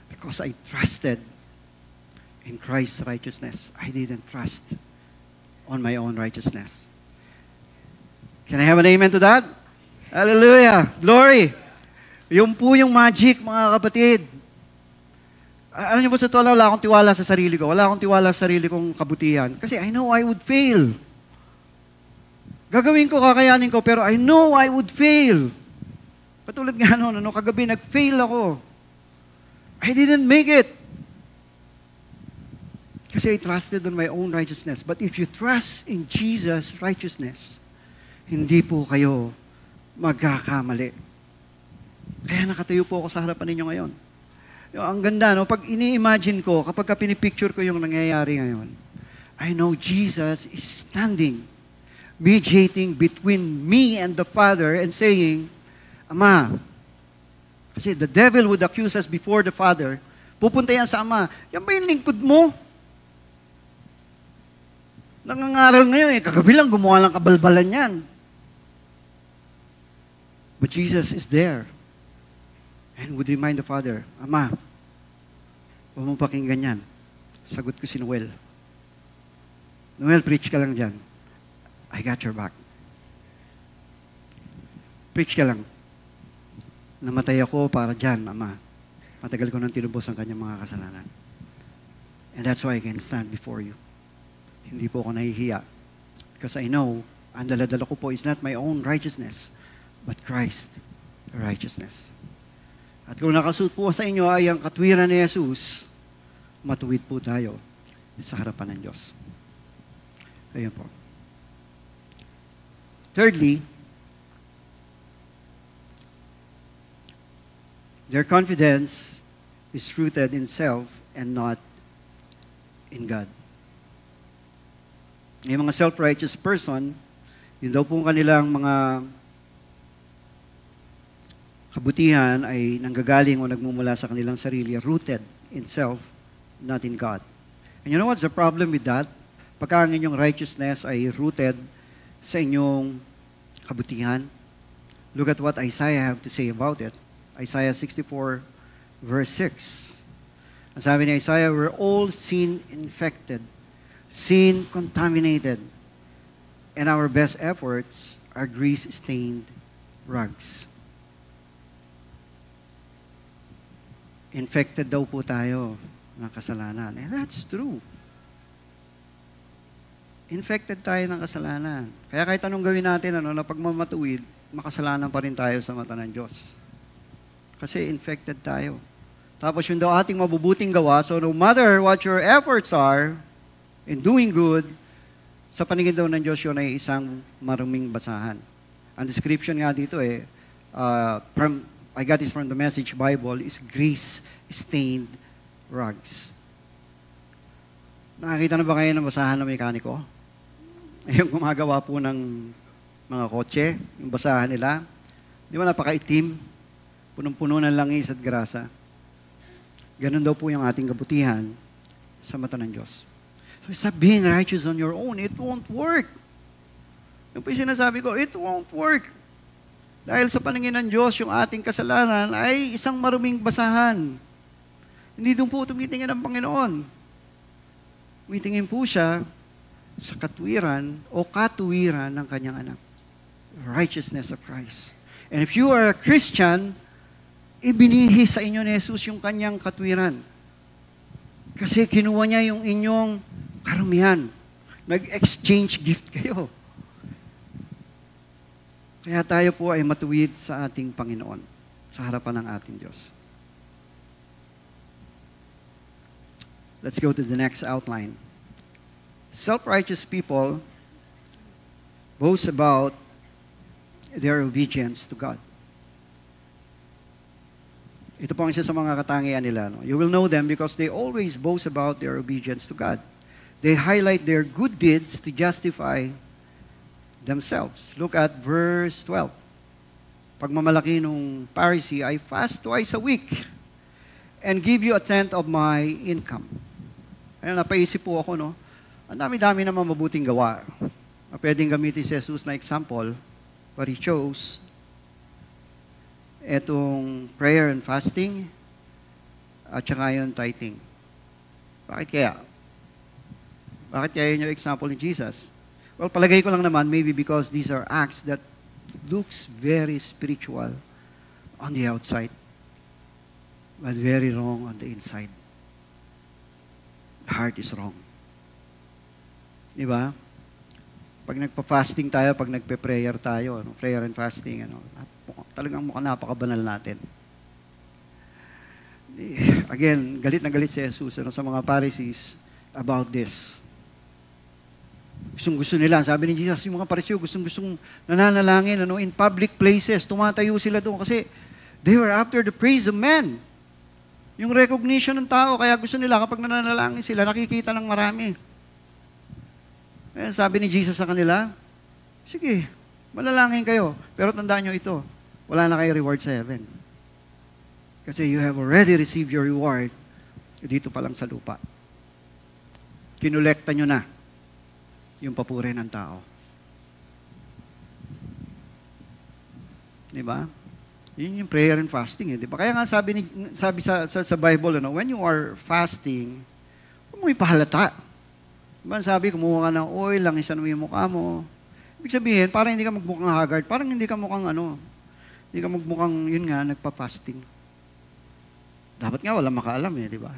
Because I trusted in Christ's righteousness. I didn't trust on my own righteousness. Can I have an amen to that? Hallelujah! Glory! Yung po yung magic, mga kapatid. Alam niyo po sa totoo, wala akong tiwala sa sarili ko. Wala akong tiwala sa sarili kong kabutihan. Kasi I know I would fail. Gagawin ko, kakayanin ko, pero I know I would fail. Patulad nga noon, kagabi nag-fail ako. I didn't make it. Kasi I trusted on my own righteousness. But if you trust in Jesus' righteousness, hindi po kayo magkakamali. Kaya nakatayo po ako sa harapan ninyo ngayon. Ang ganda, no? Pag ini-imagine ko, kapag pinipicture ko yung nangyayari ngayon, I know Jesus is standing, mediating between me and the Father and saying, Ama, kasi the devil would accuse us before the Father, pupunta yan sa Ama, yan ba yung lingkod mo? Nangangaral ngayon, kagabi lang gumawa ng kabalbalan yan. But Jesus is there and would remind the Father, Ama, huwag mong pakinggan yan. Sagot ko si Noel. Noel, preach ka lang dyan. I got your back. Preach ka lang. Namatay ako para dyan, Ama. Matagal ko nang tinubos ang kanyang mga kasalanan. And that's why I can stand before you. Hindi po ako nahihiya. Because I know, ang daladala ko po is not my own righteousness, but Christ righteousness. At kung nakasuot po sa inyo ay ang katwiran ni Jesus, matuwid po tayo sa harapan ng Diyos. Ayan po. Thirdly, their confidence is rooted in self and not in God. Yung mga self-righteous person, yun daw po kanilang mga kabutihan ay nanggagaling o nagmumula sa kanilang sarili, rooted in self, not in God. And you know what's the problem with that? Pagka ang inyong righteousness ay rooted sa inyong kabutihan, look at what Isaiah have to say about it. Isaiah 64, verse 6. Ang sabi ni Isaiah, we're all sin-infected, sin-contaminated, and our best efforts are grease-stained rags. Infected daw po tayo ng kasalanan. And that's true. Infected tayo ng kasalanan. Kaya kahit anong gawin natin, na pagmamatuwid, makasalanan pa rin tayo sa mata ng Diyos. Kasi infected tayo. Tapos yun daw ating mabubuting gawa, so no matter what your efforts are in doing good, sa paningin daw ng Diyos yun ay isang maruming basahan. Ang description nga dito I got this from the Message Bible, is grease-stained rags. Nakakita na ba kayo ng basahan ng mekaniko? Yung gumagawa po ng mga kotse, yung basahan nila. Di ba napakaitim? Punong-puno ng langis at grasa. Ganun daw po yung ating kabutihan sa mata ng Diyos. So stop being righteous on your own. It won't work. Yung po yung sinasabi ko, it won't work. Dahil sa paningin ng Diyos, yung ating kasalanan ay isang maruming basahan. Hindi doon po tumitingin ang Panginoon. Tumitingin po siya sa katwiran o katuwiran ng kanyang anak. Righteousness of Christ. And if you are a Christian, ibinihis sa inyo ni Jesus yung kanyang katwiran. Kasi kinuha niya yung inyong karumihan. Nag-exchange gift kayo. Kaya tayo po ay matuwid sa ating Panginoon, sa harapan ng ating Diyos. Let's go to the next outline. Self-righteous people boast about their obedience to God. Ito po ang isa sa mga katangian nila. You will know them because they always boast about their obedience to God. They highlight their good deeds to justify themselves. Look at verse 12. Pagmamalaki nung Pharisee, I fast twice a week and give you a tenth of my income. Ayun, napaisip po ako, ang dami-dami naman mabuting gawa. Pwedeng gamitin si Jesus na example, but he chose etong prayer and fasting at saka yung tithing. Bakit kaya? Bakit kaya yun yung example ni Jesus? Well, palagay ko lang naman, maybe because these are acts that looks very spiritual on the outside, but very wrong on the inside. The heart is wrong. Di ba? Pag nagpa-fasting tayo, pag nagpe-prayer tayo, prayer and fasting, talagang mukhang napakabanal natin. Again, galit na galit si Jesus sa mga Pharisees about this. Gustong-gusto nila, sabi ni Jesus, yung mga Pariseo, gustong-gustong nananalangin in public places, tumatayo sila doon kasi they were after the praise of men. Yung recognition ng tao, kaya gusto nila kapag nananalangin sila, nakikita ng marami. Kaya sabi ni Jesus sa kanila, sige, manalangin kayo, pero tandaan nyo ito, wala na kayo reward sa heaven. Kasi you have already received your reward dito pa lang sa lupa. Kinolekta nyo na yung papuri ng tao. Diba? Yun yung prayer and fasting. Diba? Kaya nga sabi sa Bible, when you are fasting, huwag mo ipahalata. Diba? Sabi, kumuha ka ng oil, langisan mo yung mukha mo. Ibig sabihin, parang hindi ka magmukhang haggard, parang hindi ka mukhang hindi ka magmukhang, yun nga, nagpa-fasting. Dapat nga walang makaalam di ba?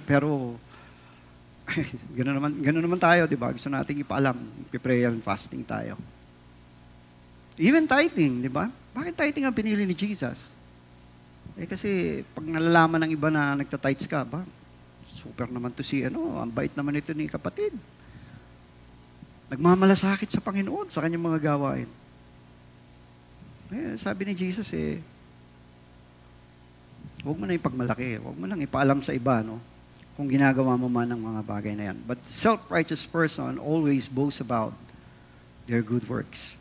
Pero, gano'n naman tayo, di ba? Gusto nating ipaalam, prayer and fasting tayo. Even tithing, di ba? Bakit tithing ang pinili ni Jesus? Kasi pag nalalaman ng iba na nagtatites ka, super naman to ang bait naman ito ni kapatid. Nagmamalasakit sa Panginoon sa kanyang mga gawain. Sabi ni Jesus, huwag mo na ipagmalaki. Huwag mo lang ipaalam sa iba, kung ginagawa mo man ang mga bagay na yan. But self-righteous person always boasts about their good works.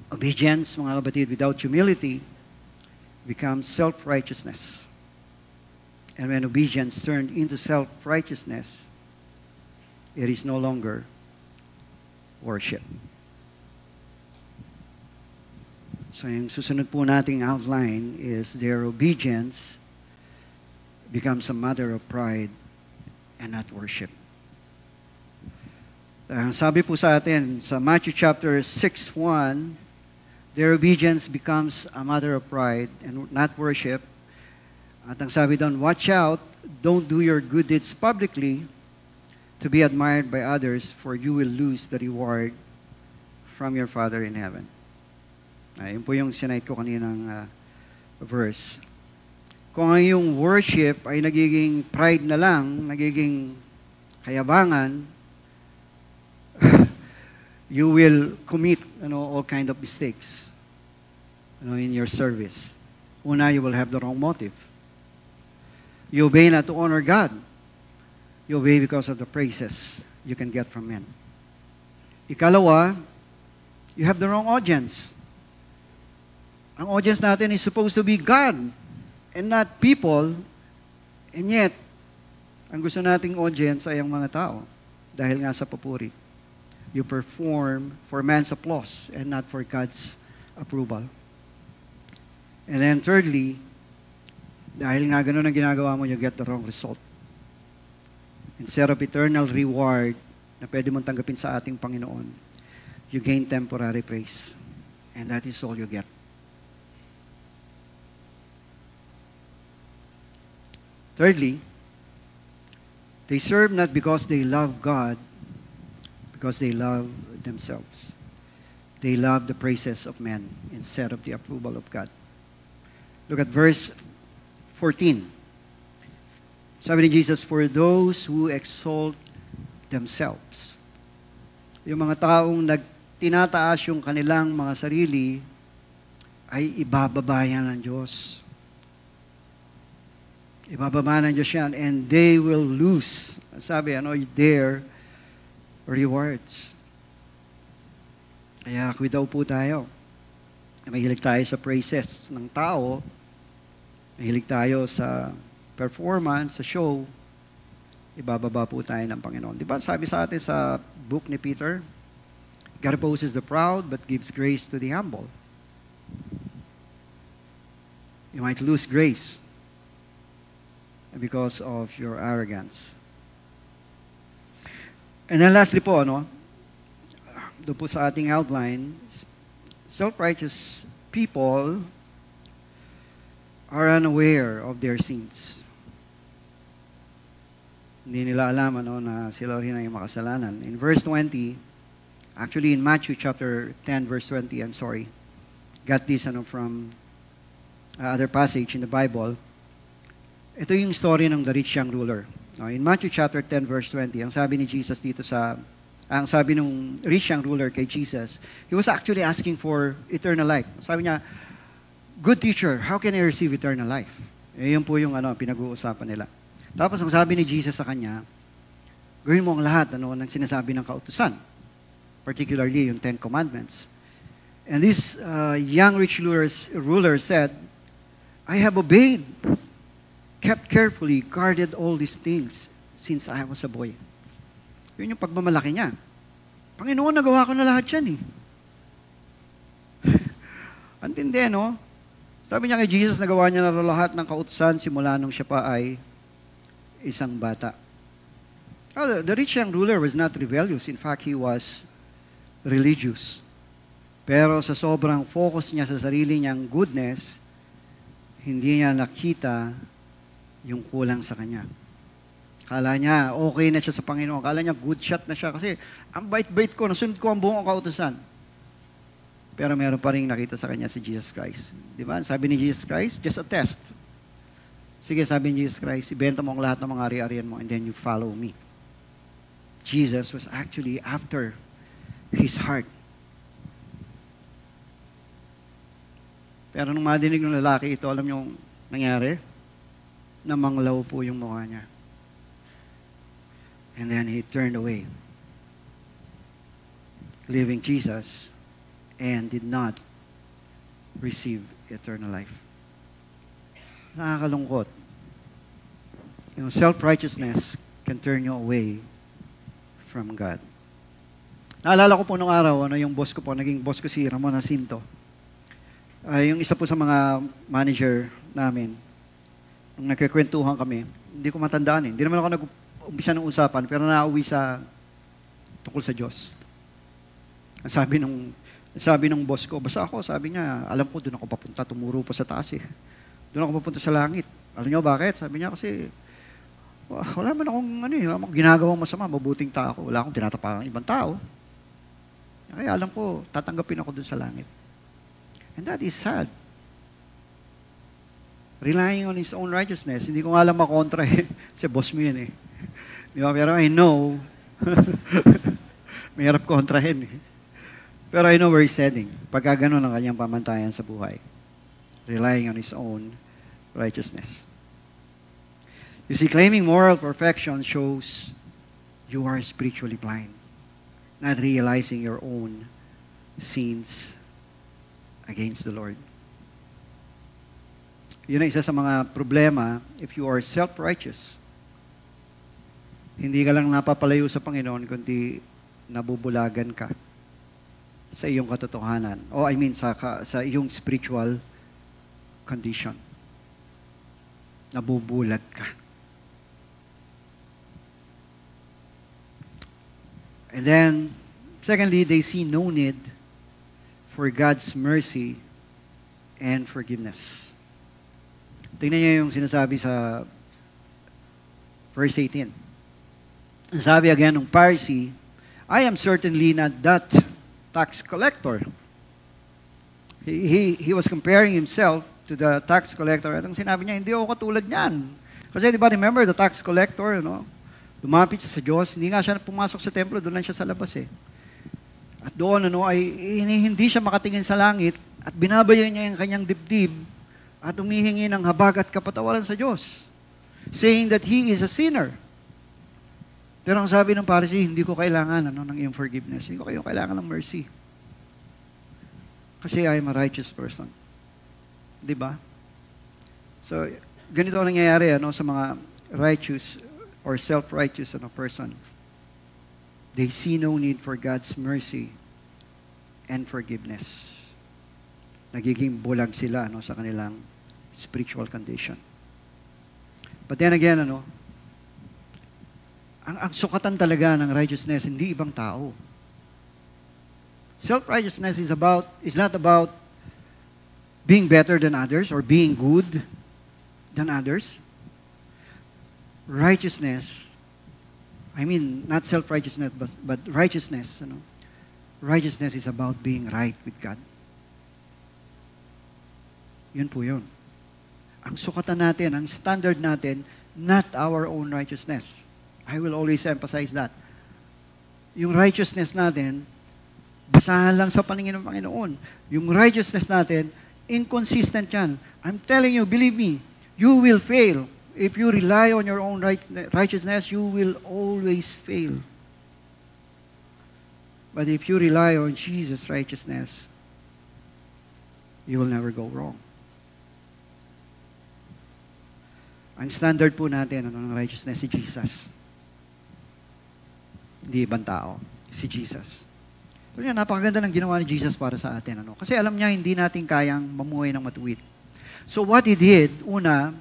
Obedience, mga kapatid, without humility becomes self-righteousness. And when obedience turned into self-righteousness, it is no longer worship. So yung susunod po nating outline is their obedience becomes a matter of pride and not worship. Sabi po sa atin sa Matthew chapter 6:1, their obedience becomes a matter of pride and not worship. At ang sabi doon, watch out, don't do your good deeds publicly to be admired by others, for you will lose the reward from your Father in heaven. Yun po yung sinite ko kaninang verse. Kung ang yung worship ay nagiging pride na lang, nagiging kayabangan, you will commit all kind of mistakes in your service. Una, you will have the wrong motive. You obey not to honor God. You obey because of the praises you can get from men. Ikalawa, you have the wrong audience. Ang audience natin is supposed to be God and not people, and yet, ang gusto nating audience ay ang mga tao dahil nga sa papuri. You perform for man's applause and not for God's approval. And then thirdly, dahil nga ganun ang ginagawa mo, you get the wrong result. Instead of eternal reward na pwede mong tanggapin sa ating Panginoon, you gain temporary praise. And that is all you get. Thirdly, they serve not because they love God, because they love themselves. They love the praises of men instead of the approval of God. Look at verse 14. Sabi ni Jesus, for those who exalt themselves. Yung mga taong tinataas yung kanilang mga sarili, ay ibababayan ng Diyos. Ibababa ng Diyos yan, and they will lose. Sabi, their rewards. Kaya kwi daw po tayo. Mahilig tayo sa praises ng tao. Mahilig tayo sa performance, sa show. Ibababa po tayo ng Panginoon. Di ba sabi sa atin sa book ni Peter, God opposes the proud but gives grace to the humble. You might lose grace because of your arrogance. And then lastly po, doon po sa ating outline, self-righteous people are unaware of their sins. Hindi nila alam na sila rin ay makasalanan. In verse 20, Actually, in Matthew chapter 10, verse 20, I'm sorry, got this from other passage in the Bible. Ito yung story ng the rich young ruler. In Matthew chapter 10, verse 20, ang sabi ni Jesus dito ang sabi ng rich young ruler kay Jesus, he was actually asking for eternal life. Sabi niya, "Good teacher, how can I receive eternal life?" Yun po yung pinag-uusapan nila. Tapos ang sabi ni Jesus sa kanya, gawin mo ang lahat ng sinasabi ng kautusan. Particularly yung 10 Commandments. And this young rich ruler said, "I have obeyed, kept carefully, guarded all these things since I was a boy." Yun yung pagmamalaki niya. Panginoon, nagawa ko na lahat yan eh. Antindi, no? Sabi niya kay Jesus, nagawa niya na lahat ng kautusan simula nung siya pa ay isang bata. The rich young ruler was not rebellious. In fact, he was religious. Pero sa sobrang focus niya sa sarili niyang goodness, hindi niya nakita yung kulang sa kanya. Kala niya, okay na siya sa Panginoon. Kala niya, good shot na siya. Kasi, ang bait-bait ko, nasunod ko ang buong kautusan. Pero meron pa rin nakita sa kanya si Jesus Christ. Di ba? Sabi ni Jesus Christ, just a test. Sige, sabi ni Jesus Christ, ibenta mo ang lahat ng mga ari-arian mo and then you follow me. Jesus was actually after his heart. Pero nung madinig ng lalaki ito, alam niyo yung nangyari? Namanglaw po yung mukha niya. And then he turned away, leaving Jesus, and did not receive eternal life. Nakakalungkot. Yung self-righteousness can turn you away from God. Naalala ko po nung araw, yung boss ko po, naging boss ko si Ramon Jacinto. Yung isa po sa mga manager namin, nung nagkikwentuhan kami, hindi ko matandaan eh. Hindi naman ako nag-umpisa ng usapan, pero nauwi sa tungkol sa Diyos. Ang sabi nung boss ko, basta ako, sabi niya, alam ko, doon ako papunta, tumuro pa sa taas eh. Doon ako papunta sa langit. Alam niyo bakit? Sabi niya kasi, wala man akong ginagawang masama, mabuting tao. Wala akong tinatapakang ibang tao. Kaya alam ko, tatanggapin ako doon sa langit. And that is sad. Relying on his own righteousness. Hindi ko nga alam makontra eh. Kasi boss mo yun eh. Di ba? Pero I know, mahirap kontrahin eh. Pero I know where he's heading. Pagka ganun ang kanyang pamantayan sa buhay. Relying on his own righteousness. You see, claiming moral perfection shows you are spiritually blind. Not realizing your own sins against the Lord. Yun ang isa sa mga problema if you are self-righteous. Hindi ka lang napapalayo sa Panginoon, kundi nabubulagan ka sa iyong katotohanan. Sa iyong spiritual condition. Nabubulag ka. And then, secondly, they see no need for God's mercy and forgiveness. Tingnan niyo yung sinasabi sa verse 18. Sabi again ng Pharisee, I am certainly not that tax collector. He was comparing himself to the tax collector. At ang sinabi niya, hindi ako katulad niyan. Kasi di ba, remember the tax collector, lumapit siya sa Diyos, hindi nga siya pumasok sa templo, doon lang siya sa labas eh. At doon, ay hindi siya makatingin sa langit at binabayo niya yung kanyang dibdib at humihingi ng habag at kapatawaran sa Diyos, saying that he is a sinner. Pero ang sabi ng Pharisee, hindi ko kailangan ng iyong forgiveness. Hindi ko kayo kailangan ng mercy. Kasi I am a righteous person. Di ba? So, ganito ang nangyayari sa mga righteous or self-righteous person. They see no need for God's mercy and forgiveness. Nagiging bulag sila sa kanilang spiritual condition. But then again, ang sukatan talaga ng righteousness, hindi ibang tao. Self-righteousness is not about being better than others or being good than others. Righteousness, not self-righteousness, but righteousness, Righteousness is about being right with God. Yun po yun. Ang sukatan natin, ang standard natin, not our own righteousness. I will always emphasize that. Yung righteousness natin, basahan lang sa paningin ng Panginoon. Yung righteousness natin, inconsistent yan. I'm telling you, believe me, you will fail. If you rely on your own righteousness, you will always fail. But if you rely on Jesus' righteousness, you will never go wrong. Ang standard po natin, ng righteousness, si Jesus. Hindi ibang tao, si Jesus. So yan, napakaganda ng ginawa ni Jesus para sa atin. Kasi alam niya, hindi natin kayang mamuhay ng matuwid. So what He did, una,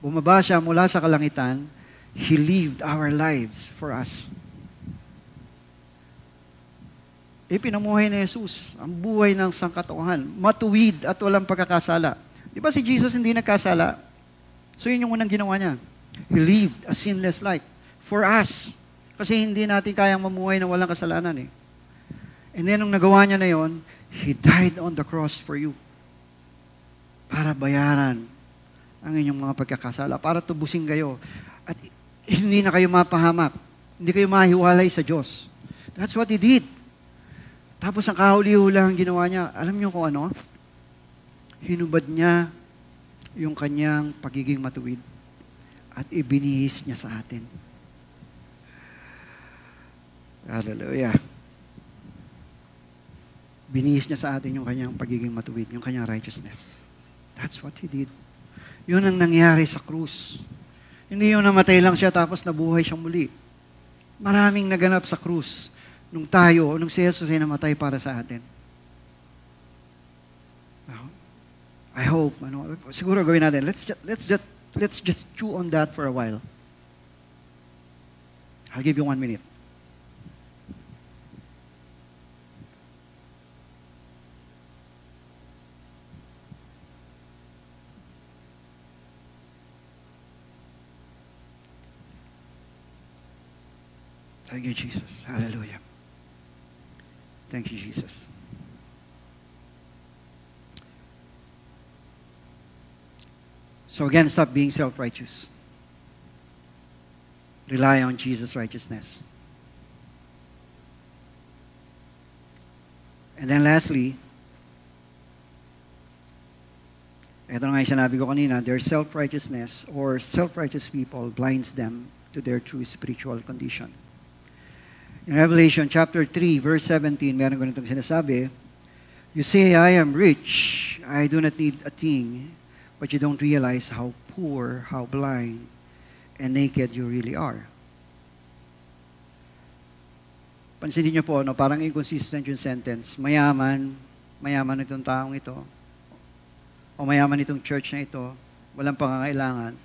bumaba siya mula sa kalangitan, He lived our lives for us. Ipinamuhay ni Jesus ang buhay ng sangkatauhan, matuwid at walang pagkakasala. Di ba si Jesus hindi nagkasala? So yun yung unang ginawa niya. He lived a sinless life for us. Kasi hindi natin kayang mamuhay na walang kasalanan eh. And then nung nagawa niya na yon, He died on the cross for you. Para bayaran ang inyong mga pagkakasala. Para tubusin kayo. At hindi na kayo mapahamak. Hindi kayo mahiwalay sa Diyos. That's what He did. Tapos ang kahuli-hula ang ginawa niya, alam niyo kung ano? Hinubad niya yung kanyang pagiging matuwid at ibinihis niya sa atin. Hallelujah. Binihis niya sa atin yung kanyang pagiging matuwid, yung kanyang righteousness. That's what He did. Yun ang nangyari sa krus. Hindi yung namatay lang siya tapos nabuhay siyang muli. Maraming naganap sa krus nung si Jesus ay namatay para sa atin. I hope, siguro gawin natin. Let's just chew on that for a while. I'll give you 1 minute. Thank you, Jesus. Hallelujah. Thank you, Jesus. So again, stop being self-righteous. Rely on Jesus' righteousness. And then lastly, ito nga yung sinabi ko kanina, their self-righteousness or self-righteous people blinds them to their true spiritual condition. In Revelation chapter 3, verse 17, meron ganitong sinasabi, you say, I am rich, I do not need a thing, but you don't realize how poor, how blind, and naked you really are. Pansinin niyo po, parang inconsistent yung sentence. Mayaman itong taong ito, o mayaman itong church na ito, walang pangangailangan.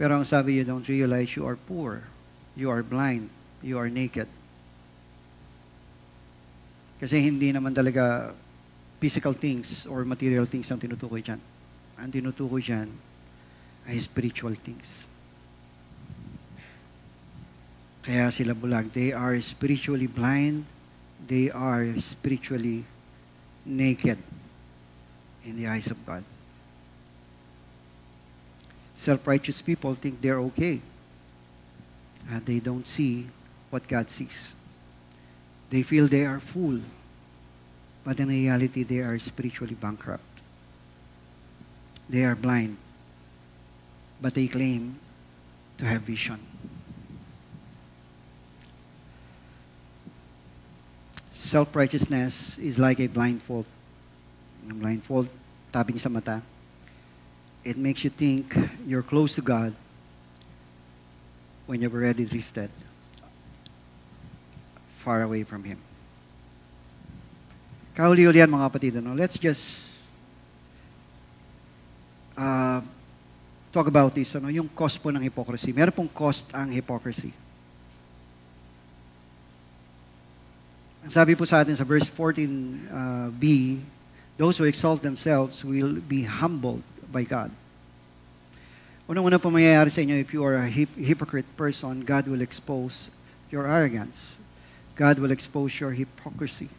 Pero ang sabi, you don't realize you are poor, you are blind, you are naked. Kasi hindi naman talaga physical things or material things ang tinutukoy dyan. Ang tinutukoy dyan ay spiritual things. Kaya sila bulag. They are spiritually blind. They are spiritually naked in the eyes of God. Self-righteous people think they're okay. And they don't see what God sees. They feel they are full, but in reality, they are spiritually bankrupt. They are blind, but they claim to have vision. Self-righteousness is like a blindfold. A blindfold, tabing sa mata. It makes you think you're close to God when you've already drifted far away from Him. Kahuli-huli yan mga kapatid. Let's just talk about this. Yung cost po ng hypocrisy. Meron pong cost ang hypocrisy. Ang sabi po sa atin sa verse 14b, those who exalt themselves will be humbled by God. Unang-una po mangyayari sa inyo, if you are a hypocrite person, God will expose your arrogance. God will expose your hypocrisy.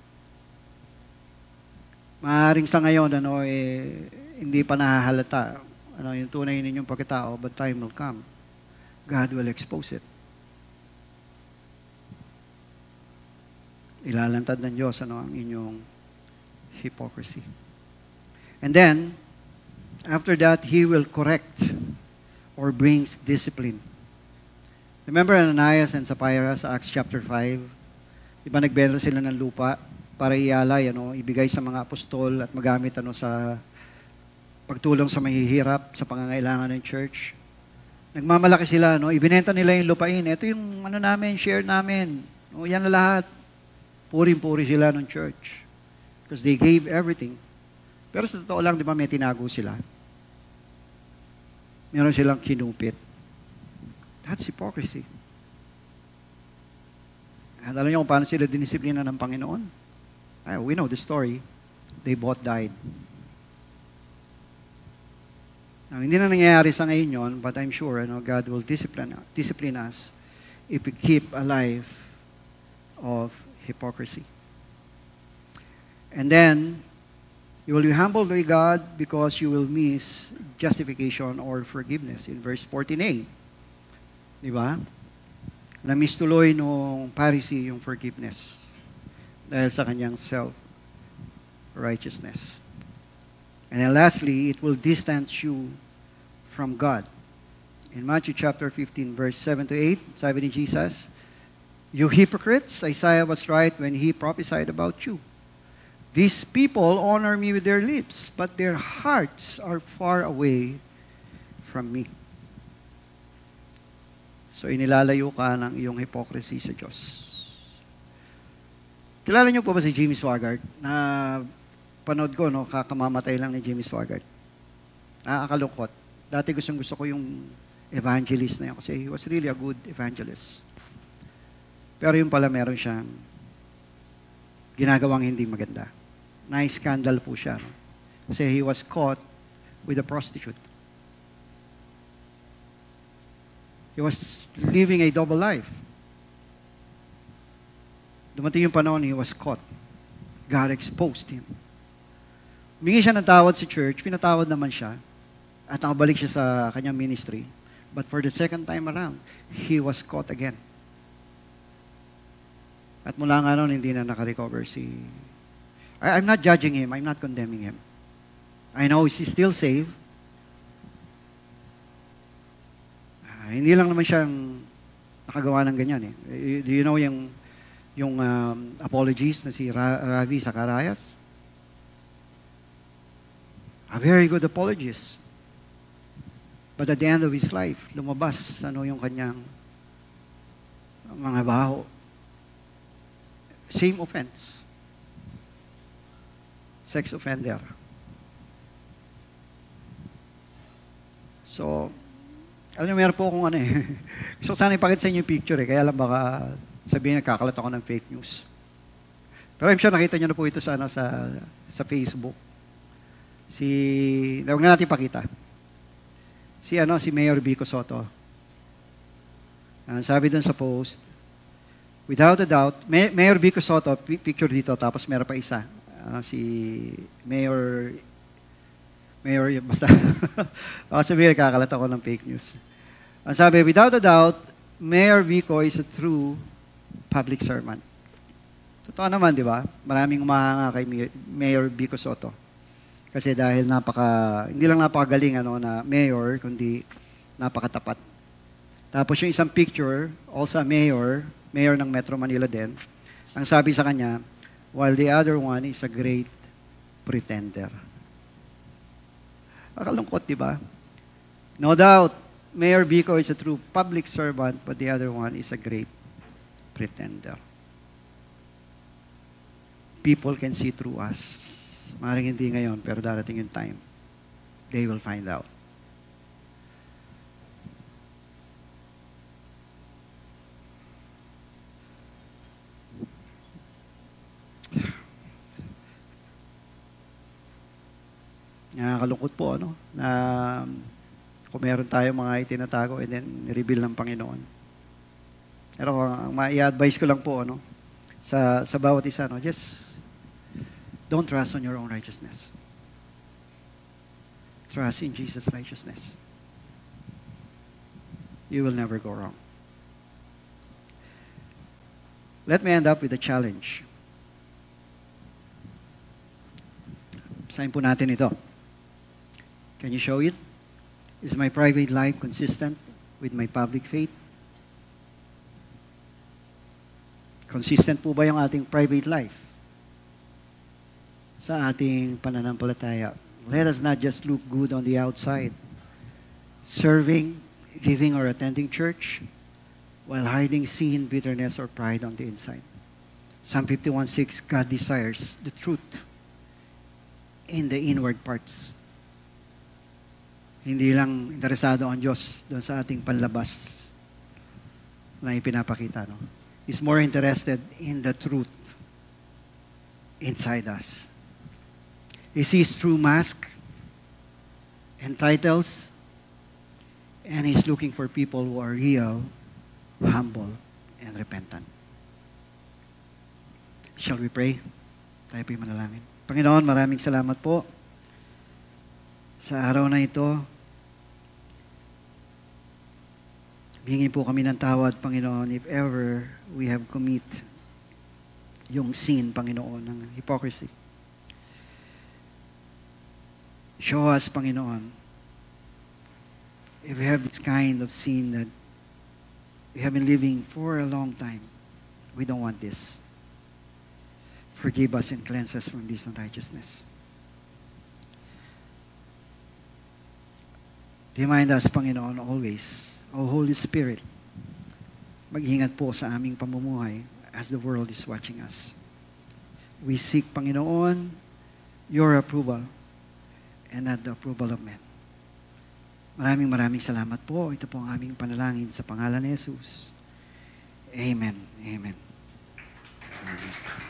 Maaaring sa ngayon, hindi pa nahahalata yung tunay ninyong pagkatao, but time will come. God will expose it. Ilalantad ng Diyos ang inyong hypocrisy. And then, after that, He will correct or brings discipline. Remember Ananias and Sapphira sa Acts chapter 5? Diba nagbenta sila ng lupa para ialay, ibigay sa mga apostol at magamit sa pagtulong sa mahihirap, sa pangangailangan ng church. Nagmamalaki sila, ibinenta nila yung lupain. Ito yung namin, share namin. Yan na lahat. Puring-puri sila ng church. Because they gave everything. Pero sa totoo lang, di ba, may tinago sila. Meron silang kinupit. That's hypocrisy. At alam niyo kung paano sila dinisiplina ng Panginoon? We know the story. They both died. Now, hindi na nangyayari sa ngayon yun, but I'm sure God will discipline us if we keep a life of hypocrisy. And then, you will be humbled by God because you will miss justification or forgiveness. In verse 14a, di ba? Na-miss tuloy nung Pharisee yung forgiveness dahil sa kanyang self-righteousness. And then lastly, it will distance you from God. In Matthew chapter 15, verse 7 to 8, sabi ni Jesus, "You hypocrites, Isaiah was right when he prophesied about you. These people honor me with their lips, but their hearts are far away from me." So inilalayo ka ng iyong hypocrisy sa Diyos. Kilala niyo po ba si Jimmy Swaggart? Panood ko, kakamamatay lang ni Jimmy Swaggart. Nakakalungkot. Dati gusto ko yung evangelist na yun kasi he was really a good evangelist. Pero yung pala meron siyang ginagawang hindi maganda. Na-scandal po siya. Kasi he was caught with a prostitute. He was living a double life. Dumating yung panahon, he was caught. God exposed him. Humingi siya ng tawad sa church, pinatawad naman siya, at nakabalik siya sa kanyang ministry. But for the second time around, he was caught again. At mula nga noon, hindi na nakarecover si... I'm not judging him, I'm not condemning him. I know he's still saved. Hindi lang naman siyang nakagawa ng ganyan eh. Do you know yung apologies na si Ravi Zacharias? A very good apologist. But at the end of his life, lumabas yung kanyang mga baho. Same offense. Sex offender. So, alam niyo, meron po akong gusto ko sana ipakita sa inyo yung picture kaya lang baka sabihin nagkakalat ako ng fake news. Pero I'm sure nakita niyo na po ito sa Facebook. Huwag na natin pakita. Si Mayor Vico Soto. Sabi dun sa post, without a doubt, Mayor Vico Soto, picture dito, tapos meron pa isa. Si Mayor, basta, sabihin, kakalat ako ng fake news. Sabi, without a doubt, Mayor Vico is a true public servant. Totoo naman, di ba? Maraming umahanga kay Mayor Vico Soto. Kasi dahil hindi lang napakagaling na mayor, kundi napakatapat. Tapos yung isang picture, also mayor ng Metro Manila din, ang sabi sa kanya, while the other one is a great pretender. Nakalungkot, di ba? No doubt, Mayor Vico is a true public servant, but the other one is a great pretender. People can see through us. Maaaring hindi ngayon, pero darating yung time. They will find out. Nakakalungkot po, na kung meron tayo mga itinatago and then reveal ng Panginoon. Pero ang ma-i-advise ko lang po, sa bawat isa, just Don't trust on your own righteousness. Trust in Jesus' righteousness. You will never go wrong. Let me end up with a challenge. Basahin po natin ito. Can you show it? Is my private life consistent with my public faith? Consistent po ba yung ating private life sa ating pananampalataya? Let us not just look good on the outside, serving, giving, or attending church, while hiding sin, bitterness, or pride on the inside. Psalm 51:6, God desires the truth in the inward parts. Hindi lang interesado ang Diyos doon sa ating panlabas na ipinapakita. No? He's more interested in the truth inside us. He sees through mask and titles, and He's looking for people who are real, humble, and repentant. Shall we pray? Tayo po'y manalangin. Panginoon, maraming salamat po sa araw na ito. Hingi po kami ng tawad, Panginoon, if ever we have commit yung sin, Panginoon, ng hypocrisy. Show us, Panginoon, if we have this kind of sin that we have been living for a long time. We don't want this. Forgive us and cleanse us from this unrighteousness. Remind us, Panginoon, always, O Holy Spirit, mag-ingat po sa aming pamumuhay as the world is watching us. We seek, Panginoon, your approval and not the approval of men. Maraming salamat po. Ito po ang aming panalangin sa pangalan ni Jesus. Amen. Amen. Amen.